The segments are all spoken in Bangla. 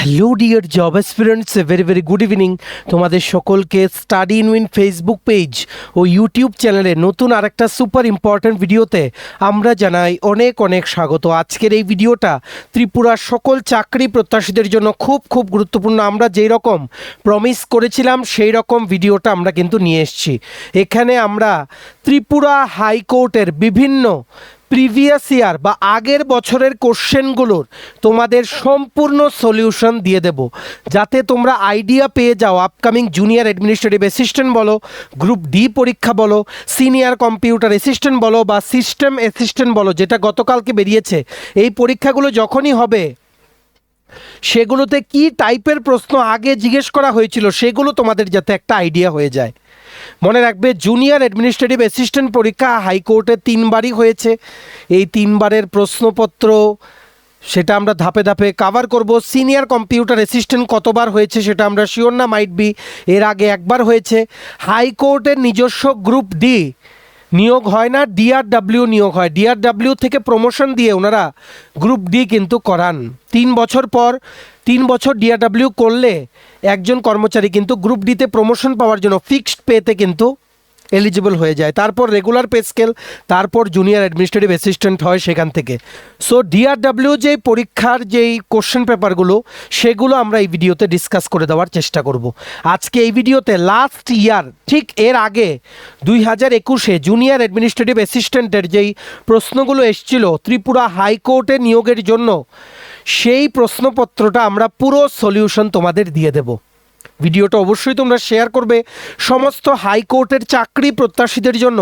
Hello dear job aspirants, very good evening. তোমাদের সকলকে study in win Facebook page ও ইউটিউব চ্যানেলে নতুন আরেকটা সুপার ইম্পর্ট্যান্ট ভিডিওতে আমরা জানাই অনেক অনেক স্বাগত। আজকের এই ভিডিওটা ত্রিপুরার সকল চাকরি প্রত্যাশীদের জন্য খুব গুরুত্বপূর্ণ। আমরা যেই রকম প্রমিস করেছিলাম সেই রকম ভিডিওটা আমরা কিন্তু নিয়ে এসেছি। এখানে আমরা ত্রিপুরা হাইকোর্টের বিভিন্ন প্রিভিয়াস ইয়ার বা আগের বছরের কোশ্চেনগুলোর তোমাদের সম্পূর্ণ সলিউশন দিয়ে দেব, যাতে তোমরা আইডিয়া পেয়ে যাও আপকামিং জুনিয়র অ্যাডমিনিস্ট্রেটিভ অ্যাসিস্ট্যান্ট বলো, গ্রুপ ডি পরীক্ষা বলো, সিনিয়র কম্পিউটার অ্যাসিস্ট্যান্ট বলো বা সিস্টেম অ্যাসিস্ট্যান্ট বলো, যেটা গতকালকে বেরিয়েছে। এই পরীক্ষাগুলো যখনই হবে সেগুলোতে কি টাইপের প্রশ্ন আগে জিজ্ঞেস করা হয়েছিল সেগুলো তোমাদের যাতে একটা আইডিয়া হয়ে যায়। মনে রাখবে, জুনিয়র অ্যাডমিনিস্ট্রেটিভ অ্যাসিস্ট্যান্ট পরীক্ষা হাইকোর্টে 3বারই হয়েছে। এই 3বারের প্রশ্নপত্র সেটা আমরা ধাপে ধাপে কাভার করব। সিনিয়র কম্পিউটার অ্যাসিস্ট্যান্ট কতবার হয়েছে সেটা আমরা শিওর না, মাইট বি এর আগে একবার হয়েছে। হাইকোর্টের নিজস্ব গ্রুপ ডি নিয়োগ হয় না, ডিআরডব্লিউ নিয়োগ হয়। ডিআরডব্লিউ থেকে প্রমোশন দিয়ে ওনারা গ্রুপ ডি কিন্তু করান। 3 বছর পর 3 বছর ডিআরডব্লিউ করলে একজন কর্মচারী কিন্তু গ্রুপ ডিতে প্রমোশন পাওয়ার জন্য ফিক্সড পেতে কিন্তু এলিজিবল হয়ে যায়। তারপর রেগুলার পে স্কেল, তারপর জুনিয়র অ্যাডমিনিস্ট্রেটিভ অ্যাসিস্ট্যান্ট হয় সেখান থেকে। সো ডিআরডব্লিউ যেই পরীক্ষার যেই কোশ্চেন পেপারগুলো সেগুলো আমরা এই ভিডিওতে ডিসকাস করে দেওয়ার চেষ্টা করব। আজকে এই ভিডিওতে লাস্ট ইয়ার ঠিক এর আগে 2021-এ জুনিয়র অ্যাডমিনিস্ট্রেটিভ অ্যাসিস্ট্যান্টের যেই প্রশ্নগুলো এসেছিল ত্রিপুরা হাইকোর্টে নিয়োগের জন্য, সেই প্রশ্নপত্রটা আমরা পুরো সলিউশন তোমাদের দিয়ে দেব। ভিডিওটা অবশ্যই তোমরা শেয়ার করবে সমস্ত হাইকোর্টের চাকরি প্রত্যাশীদের জন্য।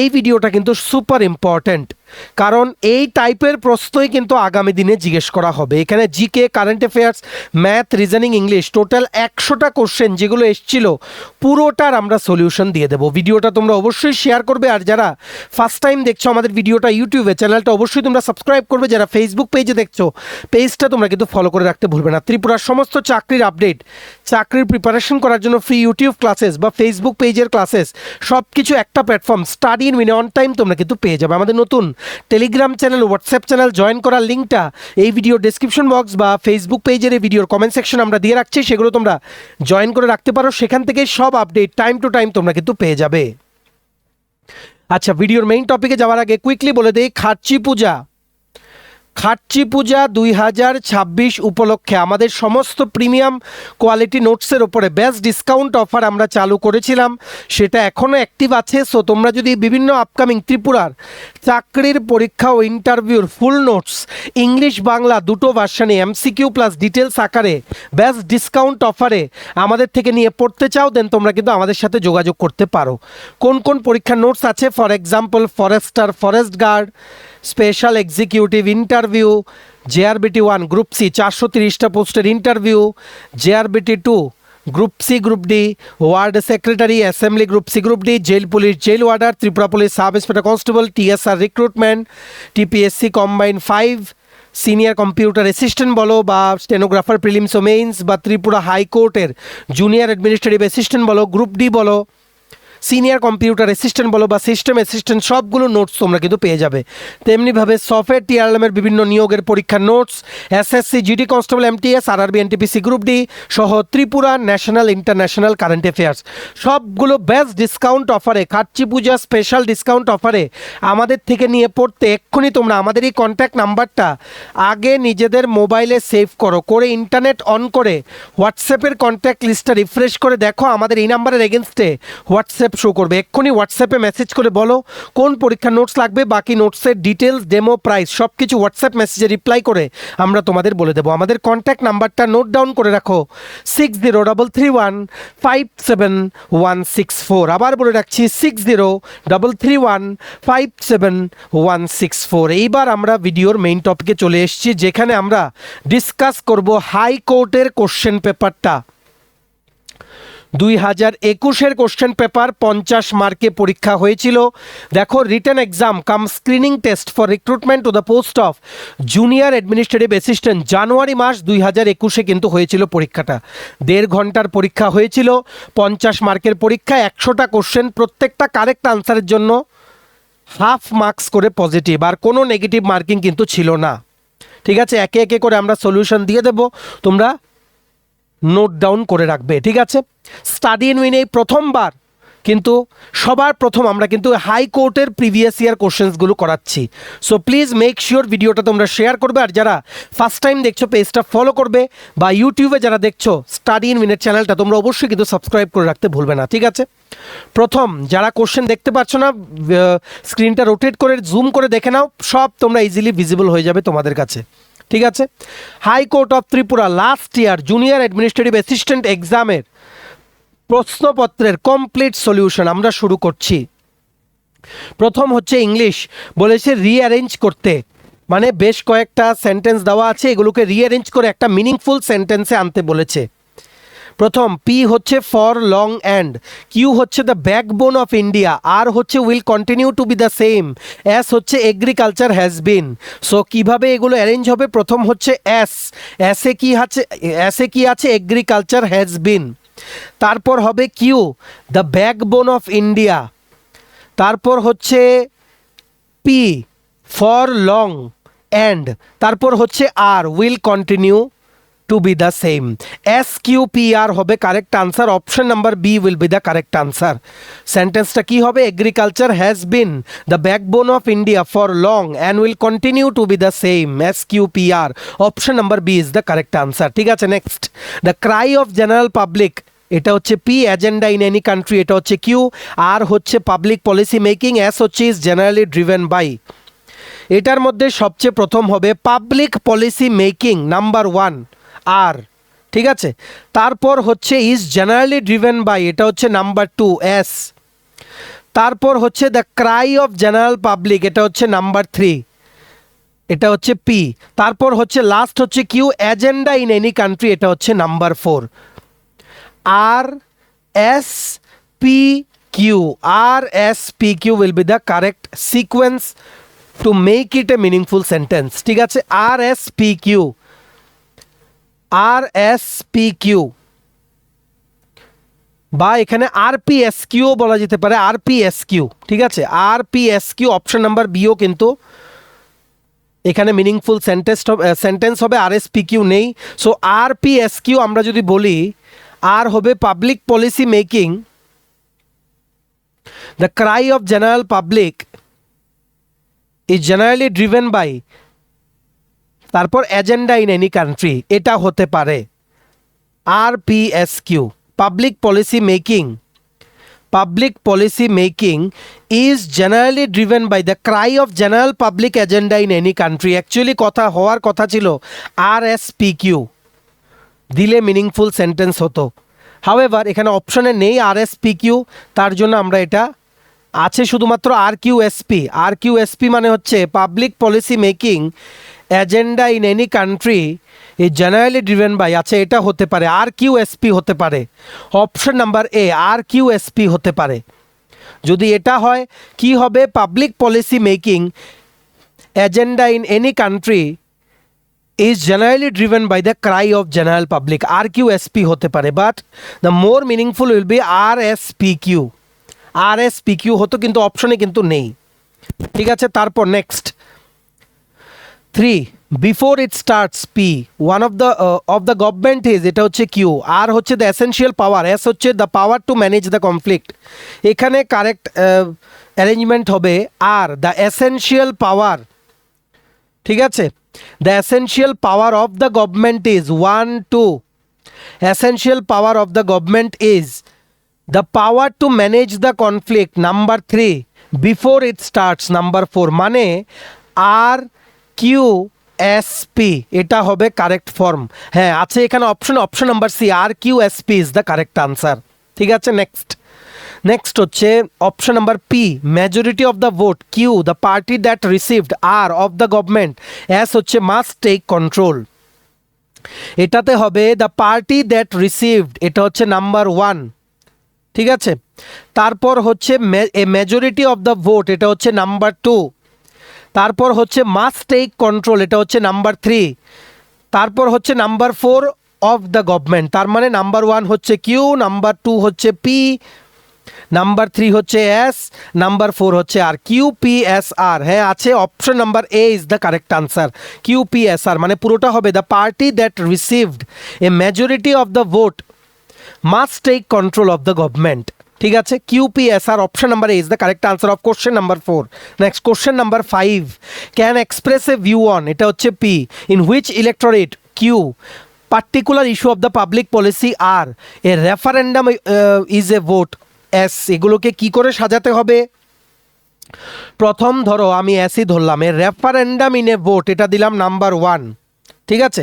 এই ভিডিওটা কিন্তু সুপার ইম্পর্ট্যান্ট, কারণ এই টাইপের প্রশ্নই কিন্তু আগামী দিনে জিজ্ঞেস করা হবে। এখানে GK, current affairs, math, reasoning, English, total 100টা কোশ্চেন যেগুলো এসেছিল পুরোটার আমরা সলিউশন দিয়ে দেবো। ভিডিওটা তোমরা অবশ্যই শেয়ার করবে। আর যারা ফার্স্ট টাইম দেখছো আমাদের ভিডিওটা ইউটিউবে, চ্যানেলটা অবশ্যই তোমরা সাবস্ক্রাইব করবে। যারা ফেসবুক পেজে দেখছো, পেজটা তোমরা কিন্তু ফলো করে রাখতে ভুলবে না। ত্রিপুরার সমস্ত চাকরির আপডেট, চাকরির প্রিপারেশন করার জন্য ফ্রি ইউটিউব ক্লাসেস বা ফেসবুক পেজের ক্লাসেস সব কিছু একটা platform study in win on time তোমরা কিন্তু পেয়ে যাবে। আমাদের নতুন Telegram channel, WhatsApp channel join করার লিঙ্কটা এই ভিডিওর ডেসক্রিপশন বক্স বা ফেসবুক পেজের এই ভিডিওর কমেন্ট সেকশন আমরা দিয়ে রাখছি, সেগুলো তোমরা জয়েন করে রাখতে পারো। সেখান থেকে সব আপডেট টাইম টু টাইম তোমরা কিন্তু পেয়ে যাবে। আচ্ছা, ভিডিওর মেইন টপিকে যাওয়ার আগে কুইকলি বলে দেই, খাট্চি পূজা 2026 উপলক্ষে আমাদের সমস্ত প্রিমিয়াম কোয়ালিটি নোটসের ওপরে বেস্ট ডিসকাউন্ট অফার আমরা চালু করেছিলাম, সেটা এখনও অ্যাক্টিভ আছে। সো তোমরা যদি বিভিন্ন আপকামিং ত্রিপুরার চাকরির পরীক্ষা ও ইন্টারভিউর ফুল নোটস ইংলিশ বাংলা দুটো ভার্সানে এমসিকিউ প্লাস ডিটেলস আকারে বেস্ট ডিসকাউন্ট অফারে আমাদের থেকে নিয়ে পড়তে চাও, দেন তোমরা কিন্তু আমাদের সাথে যোগাযোগ করতে পারো। কোন কোন পরীক্ষার নোটস আছে? For example, forester, forest guard, special executive interview, JRBT 1 group C 430টা পোস্টের interview, JRBT 2 group C group D, ward secretary assembly group C group D, jail police jail warder, Tripura police sub inspector constable, TSR recruitment, TPSC combine 5, senior computer assistant বলো বা স্টেনোগ্রাফার প্রিলিমস ও মেইনস, বা ত্রিপুরা হাইকোর্টের জুনিয়র অ্যাডমিনিস্ট্রেটিভ অ্যাসিস্ট্যান্ট বলো, গ্রুপ ডি বলো, সিনিয়র কম্পিউটার অ্যাসিস্ট্যান্ট বলো বা সিস্টেম অ্যাসিস্ট্যান্ট, সবগুলো নোটস তোমরা কিন্তু পেয়ে যাবে। তেমনিভাবে সফটওয়্যার টিআরএমের বিভিন্ন নিয়োগের পরীক্ষার notes, SSC GD constable MTS, RRB NTPC group D সহ Tripura national international current affairs সবগুলো বেস্ট ডিসকাউন্ট অফারে, খাট্চি পূজা স্পেশাল ডিসকাউন্ট অফারে আমাদের থেকে নিয়ে পড়তে এক্ষুনি তোমরা আমাদের এই কন্ট্যাক্ট নাম্বারটা আগে নিজেদের মোবাইলে সেভ করে ইন্টারনেট অন করে হোয়াটসঅ্যাপের কন্ট্যাক্ট লিস্টটা রিফ্রেশ করে দেখো, আমাদের এই নাম্বারের এগেনস্টে হোয়াটসঅ্যাপ শো করবে। এক্ষুনি হোয়াটসঅ্যাপে মেসেজ করে বলো কোন পরীক্ষার নোটস লাগবে, বাকি নোটসের ডিটেলস, ডেমো, প্রাইস সব কিছু হোয়াটসঅ্যাপ মেসেজে রিপ্লাই করে আমরা তোমাদের বলে দেবো। আমাদের কন্ট্যাক্ট নাম্বারটা নোট ডাউন করে রাখো, 6033157164। আবার বলে রাখছি, 6033157164। এইবার আমরা ভিডিওর মেইন টপিকে চলে এসেছি, যেখানে আমরা ডিসকাস করব হাইকোর্টের কোশ্চেন পেপারটা। 2021-এর কোশ্চেন পেপার 50 মার্কে পরীক্ষা হয়েছিল। দেখো, written exam cum screening test for recruitment to the post of junior administrative assistant January মাস 2021-এ কিন্তু হয়েছিল পরীক্ষাটা। 1.5 ঘন্টার পরীক্ষা হয়েছিল, 50 মার্কের পরীক্ষা, 100টা কোশ্চেন, প্রত্যেকটা কারেক্ট আনসারের জন্য হাফ মার্কস করে পজিটিভ, আর কোনো নেগেটিভ মার্কিং কিন্তু ছিল না। ঠিক আছে, একে একে করে আমরা সলিউশন দিয়ে দেব, তোমরা নোট ডাউন করে রাখবে, ঠিক আছে। স্টাডি ইন উইন এই প্রথমবার কিন্তু সবার প্রথম আমরা কিন্তু হাইকোর্টের প্রিভিয়াস ইয়ার কোশ্চেন্সগুলো করাচ্ছি। সো প্লিজ মেক শিওর ভিডিওটা তোমরা শেয়ার করবে, আর যারা ফার্স্ট টাইম দেখছো পেজটা ফলো করবে, বা ইউটিউবে যারা দেখছো স্টাডি ইন উইনের চ্যানেলটা তোমরা অবশ্যই কিন্তু সাবস্ক্রাইব করে রাখতে ভুলবে না, ঠিক আছে। প্রথম যারা কোশ্চেন দেখতে পাচ্ছ না, স্ক্রিনটা রোটেট করে জুম করে দেখে নাও, সব তোমরা ইজিলি ভিজিবল হয়ে যাবে তোমাদের কাছে, ঠিক আছে। High court of Tripura last year junior administrative assistant এক্সামের প্রশ্নপত্রের কমপ্লিট সলিউশন আমরা শুরু করছি। প্রথম হচ্ছে ইংলিশ, বলেছে রিঅ্যারেঞ্জ করতে, মানে বেশ কয়েকটা সেন্টেন্স দেওয়া আছে, এগুলোকে রিঅ্যারেঞ্জ করে একটা মিনিংফুল সেন্টেন্সে আনতে বলেছে। প্রথম পি হচ্ছে ফর লং অ্যান্ড, কিউ হচ্ছে দ্য ব্যাকবোন অফ ইন্ডিয়া, আর হচ্ছে will continue to be the same, S হচ্ছে এগ্রিকালচার হ্যাজ বিন। সো কিভাবে এগুলো অ্যারেঞ্জ হবে, প্রথম হচ্ছে এস, এসে কি আছে এগ্রিকালচার হ্যাজ বিন। তারপর হবে Q, the backbone of India. তারপর হচ্ছে পি, ফর লং অ্যান্ড। তারপর হচ্ছে R, will continue to be the same. S Q P R হবে correct answer, option number B will be the correct answer. সেন্টেন্সটা কি হবে, agriculture has been the backbone of India for long and will continue to be the same, S Q P R, option number B is the correct answer, ঠিক আছে। Next, the cry of general public, এটা হচ্ছে P, agenda in any country, এটা হচ্ছে কিউ, আর হচ্ছে পাবলিক পলিসি মেকিং, এস হচ্ছে ইজ জেনারেলি ড্রিভেন বাই। এটার মধ্যে সবচেয়ে প্রথম হবে পাবলিক পলিসি মেকিং, নাম্বার 1 আর, ঠিক আছে। তারপর হচ্ছে ইজ জেনারেলি ড্রিভেন বাই, এটা হচ্ছে নাম্বার 2 এস। তারপর হচ্ছে the cry of general public, এটা হচ্ছে নাম্বার 3, এটা হচ্ছে পি। তারপর হচ্ছে লাস্ট হচ্ছে Q, agenda in any country, এটা হচ্ছে number 4। R S P Q, R S P Q will be the correct sequence to make it a meaningful sentence, ঠিক আছে। R S P Q, R S P Q, বা এখানে আর পি এস কিউ বলা যেতে পারে, আর পি এস কিউ, ঠিক আছে। R P S Q, option number বিও কিন্তু এখানে মিনিংফুল সেন্টেন্স হবে, আর এস পি কিউ নেই। So R P S Q আমরা যদি বলি, আর হবে public policy making, the cry of general public is generally driven by, তারপর এজেন্ডা ইন এনি কান্ট্রি, এটা হতে পারে R P S Q, public policy making, public policy making is generally driven by the cry of general public agenda in any country. Actually কথা হওয়ার কথা ছিল আর এস পি কিউ দিলে মিনিংফুল সেন্টেন্স হতো। হাউএভার এখানে অপশনে নেই আর এস পি কিউ, তার জন্য আমরা এটা আছে শুধুমাত্র আর কিউ এস পি। আর কিউ এস পি মানে হচ্ছে public policy making agenda in any country এই জেনারেলি ড্রিভেন বাই, আচ্ছা এটা হতে পারে আর কিউ এস পি হতে পারে, option number A R Q S P হতে পারে। যদি এটা হয় কি হবে, public policy making agenda in any country is generally driven by the cry of general public, R Q S P হতে পারে, but the more meaningful will be R S P Q. R S P Q হতো কিন্তু অপশনে কিন্তু নেই, ঠিক আছে। তারপর next 3, before it starts P, one of the government is, এটা হচ্ছে কিউ। আর হচ্ছে দ্য এসেনশিয়াল পাওয়ার, এস হচ্ছে the power to manage the conflict, এখানে কারেক্ট অ্যারেঞ্জমেন্ট হবে আর দ্য এসেনশিয়াল পাওয়ার, ঠিক আছে। The essential power of the government is 1, 2, essential power of the government is the power to manage the conflict, number 3, before it starts, number 4, মানে আর কিউ এস পি, এটা হবে কারেক্ট ফর্ম। হ্যাঁ আছে এখানে option number C, R Q S P is the correct answer, ঠিক আছে। নেক্সট হচ্ছে option number P, majority of the vote, Q the party that received, R of the government, S হচ্ছে মাস্ট টেক কন্ট্রোল, এটাতে হবে দ্য পার্টি দ্যাট রিসিভড, এটা হচ্ছে নাম্বার 1, ঠিক আছে। তারপর হচ্ছে মেজরিটি অফ দ্য ভোট, এটা হচ্ছে নাম্বার 2। তারপর হচ্ছে মাস্ট টেক কন্ট্রোল, এটা হচ্ছে নাম্বার 3। তারপর হচ্ছে নাম্বার 4 অফ দ্য গভর্নমেন্ট, তার মানে নাম্বার 1 হচ্ছে কিউ, নাম্বার 2 হচ্ছে পি, নাম্বার 3 হচ্ছে এস, নাম্বার 4 হচ্ছে আর। কিউপিএসআর, হ্যাঁ আছে, option number A is the correct answer. QPSR মানে পুরোটা হবে the party that received a majority of the vote must take control of the government. ঠিক আছে, QPSR option number A is the correct answer of question number 4। Next question number 5, can express a view on, এটা হচ্ছে P, in which electorate Q particular issue of the public policy R a referendum is a vote S. এগুলোকে কি করে সাজাতে হবে? প্রথম ধরো আমি এসই ধরলাম, এ রেফারেন্ডাম ইন এ ভোট, এটা দিলাম নাম্বার 1। ঠিক আছে,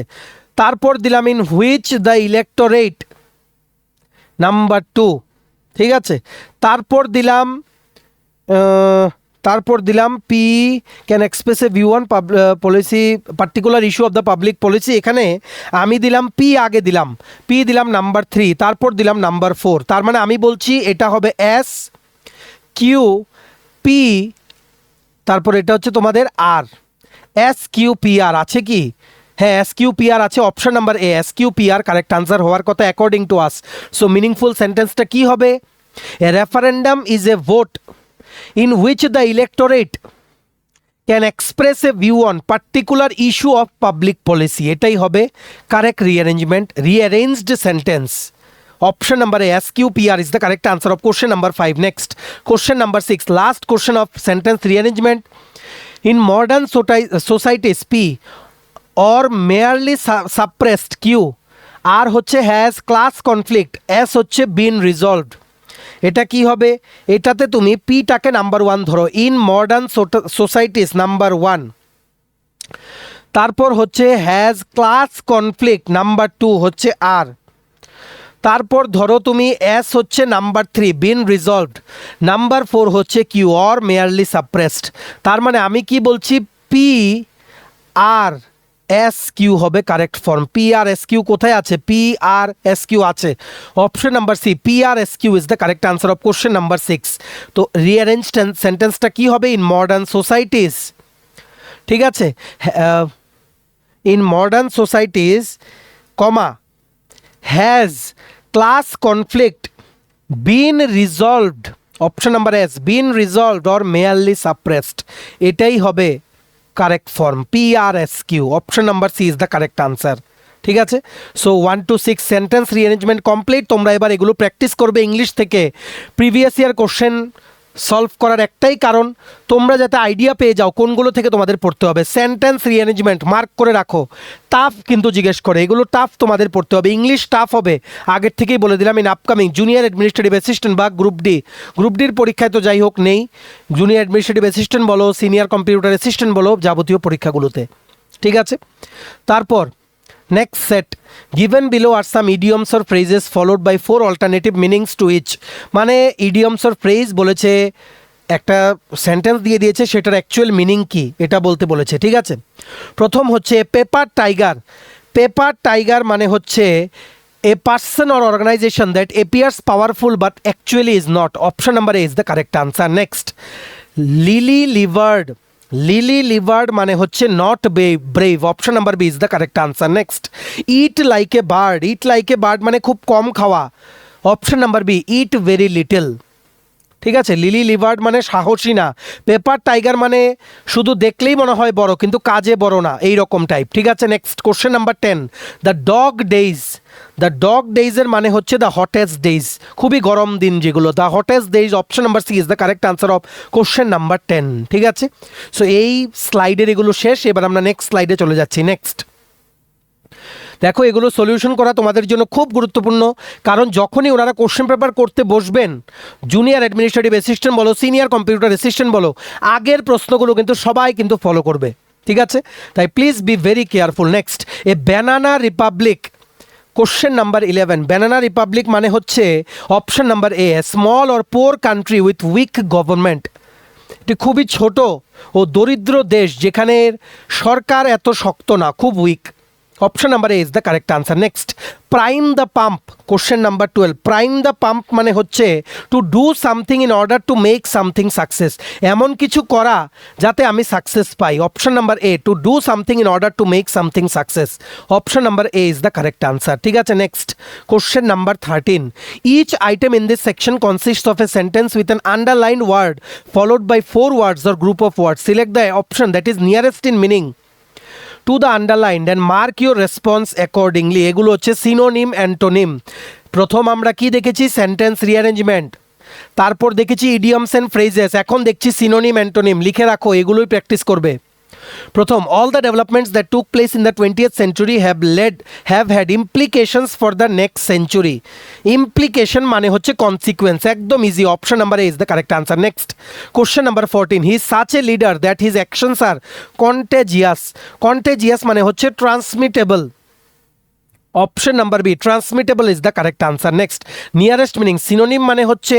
তারপর দিলাম ইন হুইচ দ্য ইলেক্টোরেট নাম্বার 2। ঠিক আছে, তারপর দিলাম P can express a view on policy particular issue of the public policy. এখানে আমি দিলাম পি, আগে দিলাম পি, দিলাম নাম্বার 3, তারপর দিলাম নাম্বার 4। তার মানে আমি বলছি এটা হবে এস কিউ পি, তারপর এটা হচ্ছে তোমাদের R. S Q P R আছে কি? হ্যাঁ, এস কিউ পি আর আছে, option number A S Q P R correct answer হওয়ার কথা according to us. So meaningful সেন্টেন্সটা কি হবে? A referendum is a vote in which the electorate can express a view on particular issue of public policy. এটাই হবে correct rearranged sentence. Option number A, SQPR is the correct answer of question number 5. Next, question number 6, last question of sentence rearrangement. In modern societies, P or merely suppressed, Q, R হচ্ছে has class conflict, S হচ্ছে been resolved. এটা কি হবে? এটাতে তুমি পিটাকে নাম্বার 1 ধরো, ইন মডার্ন সোসাইটিস নাম্বার 1, তারপর হচ্ছে হ্যাজ ক্লাস কনফ্লিক্ট নাম্বার 2 হচ্ছে আর, তারপর ধরো তুমি এস হচ্ছে নাম্বার 3 বিন রিজলভড, নাম্বার 4 হচ্ছে কিউ অর মেয়ারলি সাপ্রেসড। তার মানে আমি কি বলছি? পি আর এস কিউ হবে correct form. P R S Q কোথায় আছে? পি আর এস কিউ আছে option number C, P R S Q is the correct answer of question number 6। তো রিঅ্যারেঞ্জ সেন্টেন্সটা কি হবে? ইন মডার্ন সোসাইটিস, ঠিক আছে, in modern societies comma has class conflict been resolved, option number S been resolved or merely suppressed, এটাই হবে correct form. PRSQ, option number C is the correct answer. ঠিক আছে, so 1 to 6 sentence rearrangement complete. তোমরা এবার এগুলো প্র্যাকটিস করবে ইংলিশ থেকে। প্রিভিয়াস ইয়ার কোশ্চেন সলভ করার একটাই কারণ, তোমরা যাতে আইডিয়া পেয়ে যাও কোনগুলো থেকে তোমাদের পড়তে হবে। সেন্টেন্স রিঅ্যারেঞ্জমেন্ট মার্ক করে রাখো, টাফ কিন্তু জিজ্ঞেস করে, এগুলো টাফ তোমাদের পড়তে হবে। ইংলিশ টাফ হবে, আগের থেকেই বলে দিলাম। In upcoming junior administrative assistant বা গ্রুপ ডির পরীক্ষায় তো যাই হোক নেই, জুনিয়র অ্যাডমিনিস্ট্রেটিভ অ্যাসিস্ট্যান্ট বলো, সিনিয়র কম্পিউটার অ্যাসিস্ট্যান্ট বলো, যাবতীয় পরীক্ষাগুলোতে। ঠিক আছে, তারপর next set, given below are some idioms or phrases followed by 4 alternative meanings to each. মানে ইডিয়মস অর ফ্রেজ বলেছে, একটা সেন্টেন্স দিয়ে দিয়েছে, সেটার অ্যাকচুয়াল মিনিং কি এটা বলতে বলেছে। ঠিক আছে, প্রথম হচ্ছে পেপার টাইগার। পেপার টাইগার মানে হচ্ছে a person or organisation that appears powerful but actually is not, option number A is the correct answer. Next, lily livered. Lily livered মানে হচ্ছে not brave, option number B is the correct answer. Next, eat like a bird. Eat like a bird মানে খুব কম খাওয়া, option number B eat very little. ঠিক আছে, লিলি লিভার্ড মানে সাহসী না, পেপার টাইগার মানে শুধু দেখলেই মনে হয় বড় কিন্তু কাজে বড় না, এই রকম টাইপ। ঠিক আছে, next question number 10, the dog days. The dog ডেইজের মানে হচ্ছে দ্য হটেস্ট ডেইজ, খুবই গরম দিন যেগুলো, the hottest days, option number C is the correct answer of question number 10। ঠিক আছে, সো এই স্লাইডের এগুলো শেষ, এবার আমরা নেক্সট স্লাইডে চলে যাচ্ছি। নেক্সট দেখো, এগুলো সলিউশন করা তোমাদের জন্য খুব গুরুত্বপূর্ণ, কারণ যখনই ওনারা কোশ্চেন পেপার করতে বসবেন, জুনিয়র অ্যাডমিনিস্ট্রেটিভ অ্যাসিস্ট্যান্ট বলো, সিনিয়র কম্পিউটার অ্যাসিস্ট্যান্ট বলো, আগের প্রশ্নগুলো কিন্তু সবাই কিন্তু ফলো করবে। ঠিক আছে, তাই please be very careful. Next, a banana republic, question number 11, banana republic মানে হচ্ছে option number A, small or poor country with weak government. এটি খুবই ছোট ও দরিদ্র দেশ যেখানে সরকার এত শক্ত না, খুব weak. Option number A is the correct answer. Next, prime the pump, question number 12। Prime the pump মানে হচ্ছে to do something in order to make something success, এমন কিছু করা যাতে আমি সাকসেস পাই। Option number A, to do something in order to make something success. Option number A is the correct answer. ঠিক আছে, next question number 13। Each item in this section consist of a sentence with an underlined word followed by 4 words or group of words. Select the option that is nearest in meaning to the underlined and mark your response accordingly. এগুলো হচ্ছে সিনোনিম, অ্যান্টোনিম। প্রথম আমরা কি দেখেছি? সেন্টেন্স রিঅ্যারেঞ্জমেন্ট, তারপর দেখেছি ইডিয়মস অ্যান্ড ফ্রেজেস, এখন দেখছি সিনোনিম, অ্যান্টোনিম। লিখে রাখো, এগুলোই প্র্যাকটিস করবে। প্রথম, all the developments that took place in the 20th century have had implications for the next century. Implication মানে হচ্ছে কনসিকুয়েন্স, একদম easy. Option number A is the correct answer. Next, question number 14। He is such a leader that his actions are contagious. Contagious মানে হচ্ছে transmittable. Option number B, transmittable is the correct answer. Next, nearest meaning, synonym মানে হচ্ছে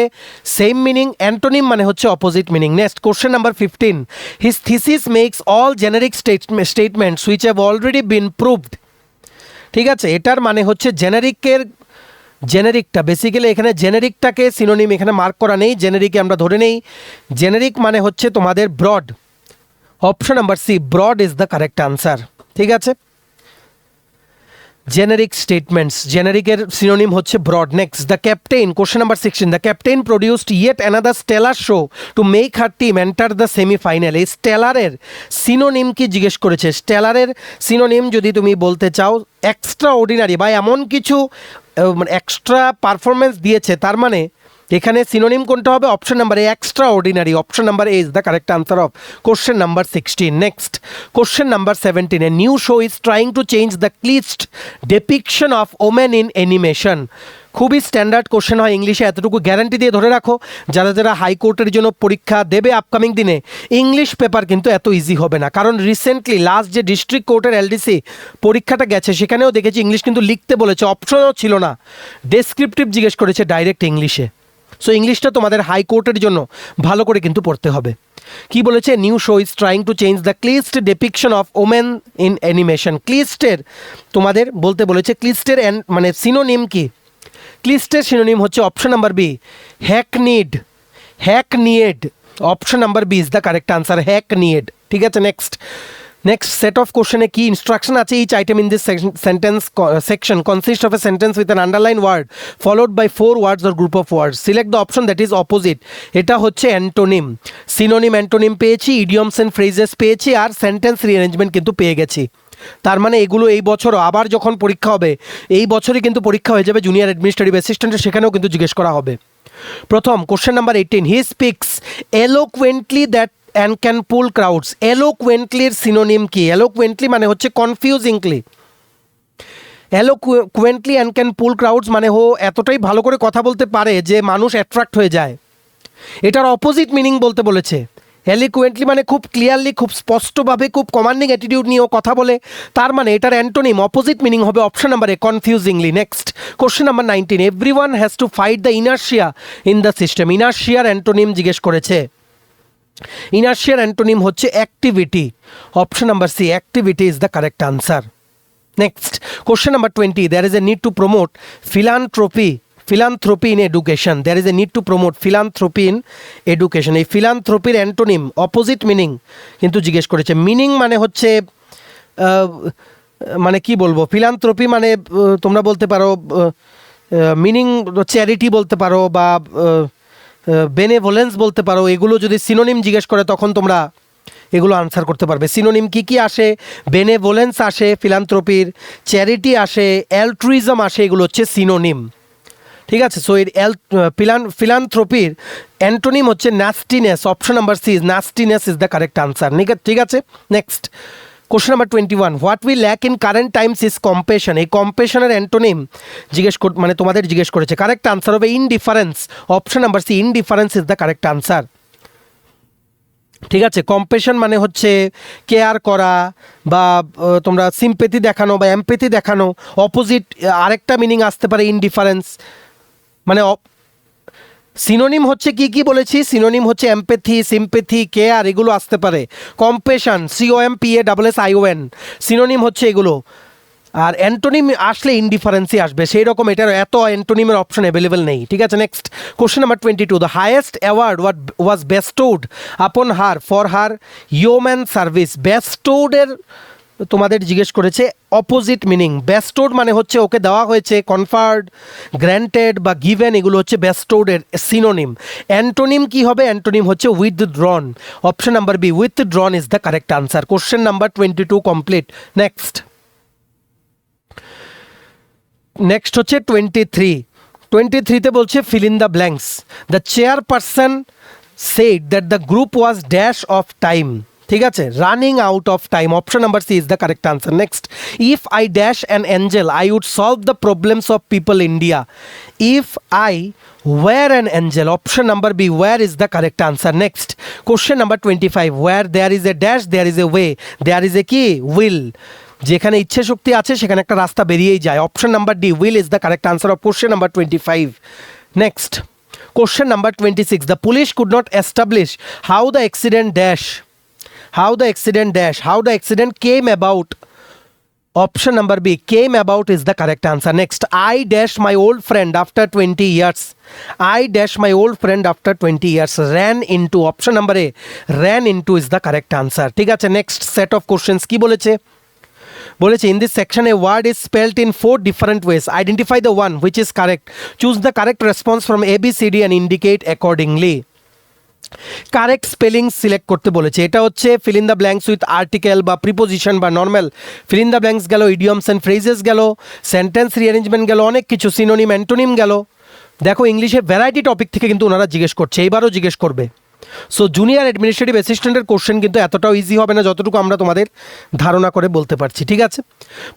সেম মিনিং, অ্যান্টোনিম মানে হচ্ছে opposite meaning. Next, question number 15। His thesis makes all generic statements which have already been proved. ঠিক আছে, এটার মানে হচ্ছে জেনারিকটা, বেসিক্যালি এখানে জেনারিকটাকে সিনোনিম এখানে মার্ক করা নেই, জেনারিকে আমরা ধরে নেই। জেনারিক মানে হচ্ছে তোমাদের broad. Option number C, broad is the correct answer. ঠিক আছে, জেনারিক স্টেটমেন্টস, জেনারিকের সিনোনিম হচ্ছে broad. Next, the captain, question number 16। The captain produced yet another stellar show to make her team enter the semifinal. এই স্টেলারের সিনোনিম কি জিজ্ঞেস করেছে? স্টেলারের সিনোনিম যদি তুমি বলতে চাও এক্সট্রা অর্ডিনারি বা এমন কিছু মানে এক্সট্রা পারফরমেন্স দিয়েছে, তার মানে এখানে সিনোনিম কোনটা হবে? Option number A, extraordinary. Option number A is the correct answer of question number 16। Next, question number 17। A new show is trying to change the clichéd depiction of women in animation. খুবই স্ট্যান্ডার্ড কোশ্চেন হয় ইংলিশে, এতটুকু গ্যারান্টি দিয়ে ধরে রাখো। যারা যারা হাইকোর্টের জন্য পরীক্ষা দেবে আপকামিং দিনে, ইংলিশ পেপার কিন্তু এত ইজি হবে না, কারণ রিসেন্টলি লাস্ট যে ডিস্ট্রিক্ট কোর্টের এলডিসি পরীক্ষাটা গেছে সেখানেও দেখেছি ইংলিশ কিন্তু লিখতে বলেছে, অপশনও ছিল না, ডেসক্রিপটিভ জিজ্ঞেস করেছে ডাইরেক্ট ইংলিশে। সো ইংলিশটা তোমাদের হাইকোর্টের জন্য ভালো করে কিন্তু পড়তে হবে। কি বলেছে? New show is trying to change the clichéd depiction of women in animation. ক্লিস্টের তোমাদের বলতে বলেছে, ক্লিস্টের মানে সিনোনিম কি? ক্লিস্টের সিনোনিম হচ্ছে option number B, hackneyed. Option number B is the correct answer, hackneyed. ঠিক আছে, নেক্সট সেট অফ কোশ্চেনে কি ইনস্ট্রাকশন আছে? Each item in this sentence section consist of a sentence with an underline word followed by 4 words or group of words. Select the option that is opposite. এটা হচ্ছে অ্যান্টোনিম। সিনোনিম, অ্যান্টোনিম পেয়েছি, ইডিয়মস অ্যান্ড ফ্রেজেস পেয়েছি, আর সেন্টেন্স রিঅ্যারেঞ্জমেন্ট কিন্তু পেয়ে গেছি। তার মানে এগুলো এই বছরও আবার যখন পরীক্ষা হবে, এই বছরই কিন্তু পরীক্ষা হয়ে যাবে জুনিয়র অ্যাডমিনিস্ট্রেটিভ অ্যাসিস্ট্যান্টের, সেখানেও কিন্তু জিজ্ঞেস করা হবে। প্রথম, question number 18। He speaks eloquently that and can pull crowds. এলোকুয়েন্টলির সিনোনিম কি? এলোকুয়েন্টলি মানে হচ্ছে confusingly. Eloquently and can pull crowds মানে এতটাই ভালো করে কথা বলতে পারে যে মানুষ অ্যাট্রাক্ট হয়ে যায়। এটার অপোজিট মিনিং বলতে বলেছে। এলিকুয়েন্টলি মানে খুব ক্লিয়ারলি, খুব স্পষ্টভাবে, খুব কমান্ডিং অ্যাটিটিউড নিয়েও কথা বলে, তার মানে এটার অ্যান্টোনিম, অপোজিট মিনিং হবে option number A, confusingly. Next, question number 19। Everyone has to fight the inertia in the system. ইনার্শিয়ার অ্যান্টোনিম জিজ্ঞেস করেছে। ইনার্শিয়ার অ্যান্টোনিম হচ্ছে activity. Option number C, activity is the correct answer. Next, question number 20। There is a need to promote philanthropy in education. There is a need to promote philanthropy in education. এই ফিলান্থ্রপির অ্যান্টোনিম, অপোজিট মিনিং কিন্তু জিজ্ঞেস করেছে। মিনিং মানে হচ্ছে মানে কি বলবো, ফিলান্থ্রপি মানে তোমরা বলতে পারো মিনিং চ্যারিটি বলতে পারো বা বেনেভোলেন্স বলতে পারো। এগুলো যদি সিনোনিম জিজ্ঞেস করে তখন তোমরা এগুলো আনসার করতে পারবে। সিনোনিম কি কি আসে? বেনেভোলেন্স আসে ফিলান্থ্রপির, চ্যারিটি আসে, অ্যালট্রুইজম আসে, এগুলো হচ্ছে সিনোনিম। ঠিক আছে, সো এর ফিলান্থ্রপির অ্যান্টোনিম হচ্ছে nastiness. Option number C, nastiness is the correct answer. ঠিক আছে, next, question number 21। What we lack in current times is compassion. এই কম্পেশনের অ্যান্টোনিম মানে তোমাদের জিজ্ঞেস করেছে। কারেক্ট আনসার হবে indifference. Option number C, indifference is the correct answer. ঠিক আছে, কম্পেশন মানে হচ্ছে কেয়ার করা বা তোমরা সিম্পেথি দেখানো বা এমপ্যাথি দেখানো। অপোজিট আরেকটা মিনিং আসতে পারে ইনডিফারেন্স। মানে সিনোনিম হচ্ছে কি কি বলেছি? সিনোনিম হচ্ছে এমপ্যাথি, সিম্পেথি, কেয়ার, এগুলো আসতে পারে। কম্পেশন, COMPASSION, সিনোনিম হচ্ছে এগুলো। আর অ্যান্টোনিম আসলে ইনডিফারেন্সই আসবে, সেই রকম এটার এত অ্যান্টোনিমের অপশন অ্যাভেলেবেল নেই। ঠিক আছে, next question number 22, the highest award was bestowed upon her for her ইয়োম্যান service. বেস্টোডের তোমাদের জিজ্ঞেস করেছে অপোজিট মিনিং। বেস্টোড মানে হচ্ছে ওকে দেওয়া হয়েছে, কনফার্ড, গ্র্যান্টেড বা গিভেন, এগুলো হচ্ছে বেস্টোডের সিনোনিম। অ্যান্টোনিম কি হবে? অ্যান্টোনিম হচ্ছে withdrawn. Option number B, withdrawn is the correct answer. Question number 22 complete. Next হচ্ছে 23তে বলছে fill in the blanks. The chairperson said that the group was dash of time. ঠিক আছে, running out of time. Option number C is the correct answer. Next, if I dash an angel I would solve the problems of people India. If I were an angel, option number B, war is the correct answer. Next question number 25, where there is a dash there is a way, there is a কি উইল। যেখানে ইচ্ছে শক্তি আছে সেখানে একটা রাস্তা বেরিয়েই যায়। Option number D, will is the correct answer of question number 25। Next question number 26, the police could not establish how the accident came about. Option number B, came about is the correct answer. Next, I dash my old friend after 20 years. Ran into. Option number A, ran into is the correct answer. ঠিক আছে, next set of questions কি বলেছে? in this section a word is spelled in 4 different ways. Identify the one which is correct. Choose the correct response from A, B, C, D and indicate accordingly. Correct spelling select করতে বলেছে। এটা হচ্ছে feel in the blanks with article বা প্রিপোজিশন বা normal. Feel in the blanks গেল, ইডিয়মস অ্যান্ড ফ্রেজেস গেল, সেন্টেন্স রিঅ্যারেঞ্জমেন্ট গেল, অনেক কিছু, সিনোনিম, অ্যান্টোনিম গেল। দেখো ইংলিশের ভ্যারাইটি টপিক থেকে কিন্তু ওনারা জিজ্ঞেস করছে, এইবারও জিজ্ঞেস করবে। সো জুনিয়র অ্যাডমিনিস্ট্রেটিভ অ্যাসিস্ট্যান্টের কোশ্চেন কিন্তু এতটাও ইজি হবে না যতটুকু আমরা তোমাদের ধারণা করে বলতে পারছি। ঠিক আছে,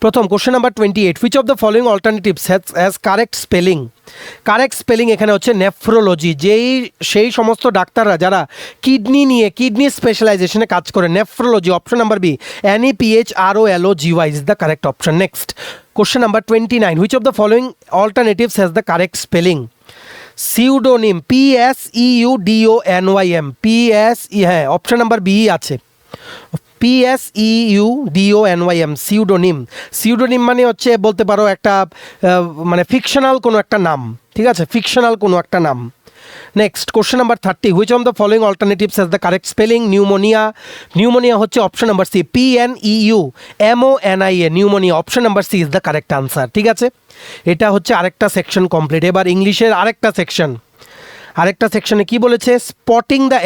প্রথম question number 28, which of the following alternatives has correct spelling. Correct spelling এখানে হচ্ছে নেফ্রোলজি। সেই সমস্ত ডাক্তাররা যারা কিডনি স্পেশালাইজেশনে কাজ করে, nephrology. Option number B, NEPHROLOGY is the correct option. Next question number 29, which of the following alternatives has the correct spelling. Pseudonym, PSEUDONYM, হ্যাঁ অপশন নাম্বার বি আছে, PSEUDONYM, সিউডোনিম মানে হচ্ছে বলতে পারো একটা মানে ফিকশনাল কোনো একটা নাম। ঠিক আছে, ফিকশনাল কোনো একটা নাম। Next question number 30, which of the following alternatives has the correct spelling. Pneumonia হচ্ছে option number C, PNEUMONIA, pneumonia. Option number C is the correct answer. ঠিক আছে, এটা হচ্ছে আরেকটা সেকশন কমপ্লিট। এবার ইংলিশের আরেকটা সেকশনে কি বলেছে? স্পটিং দ্য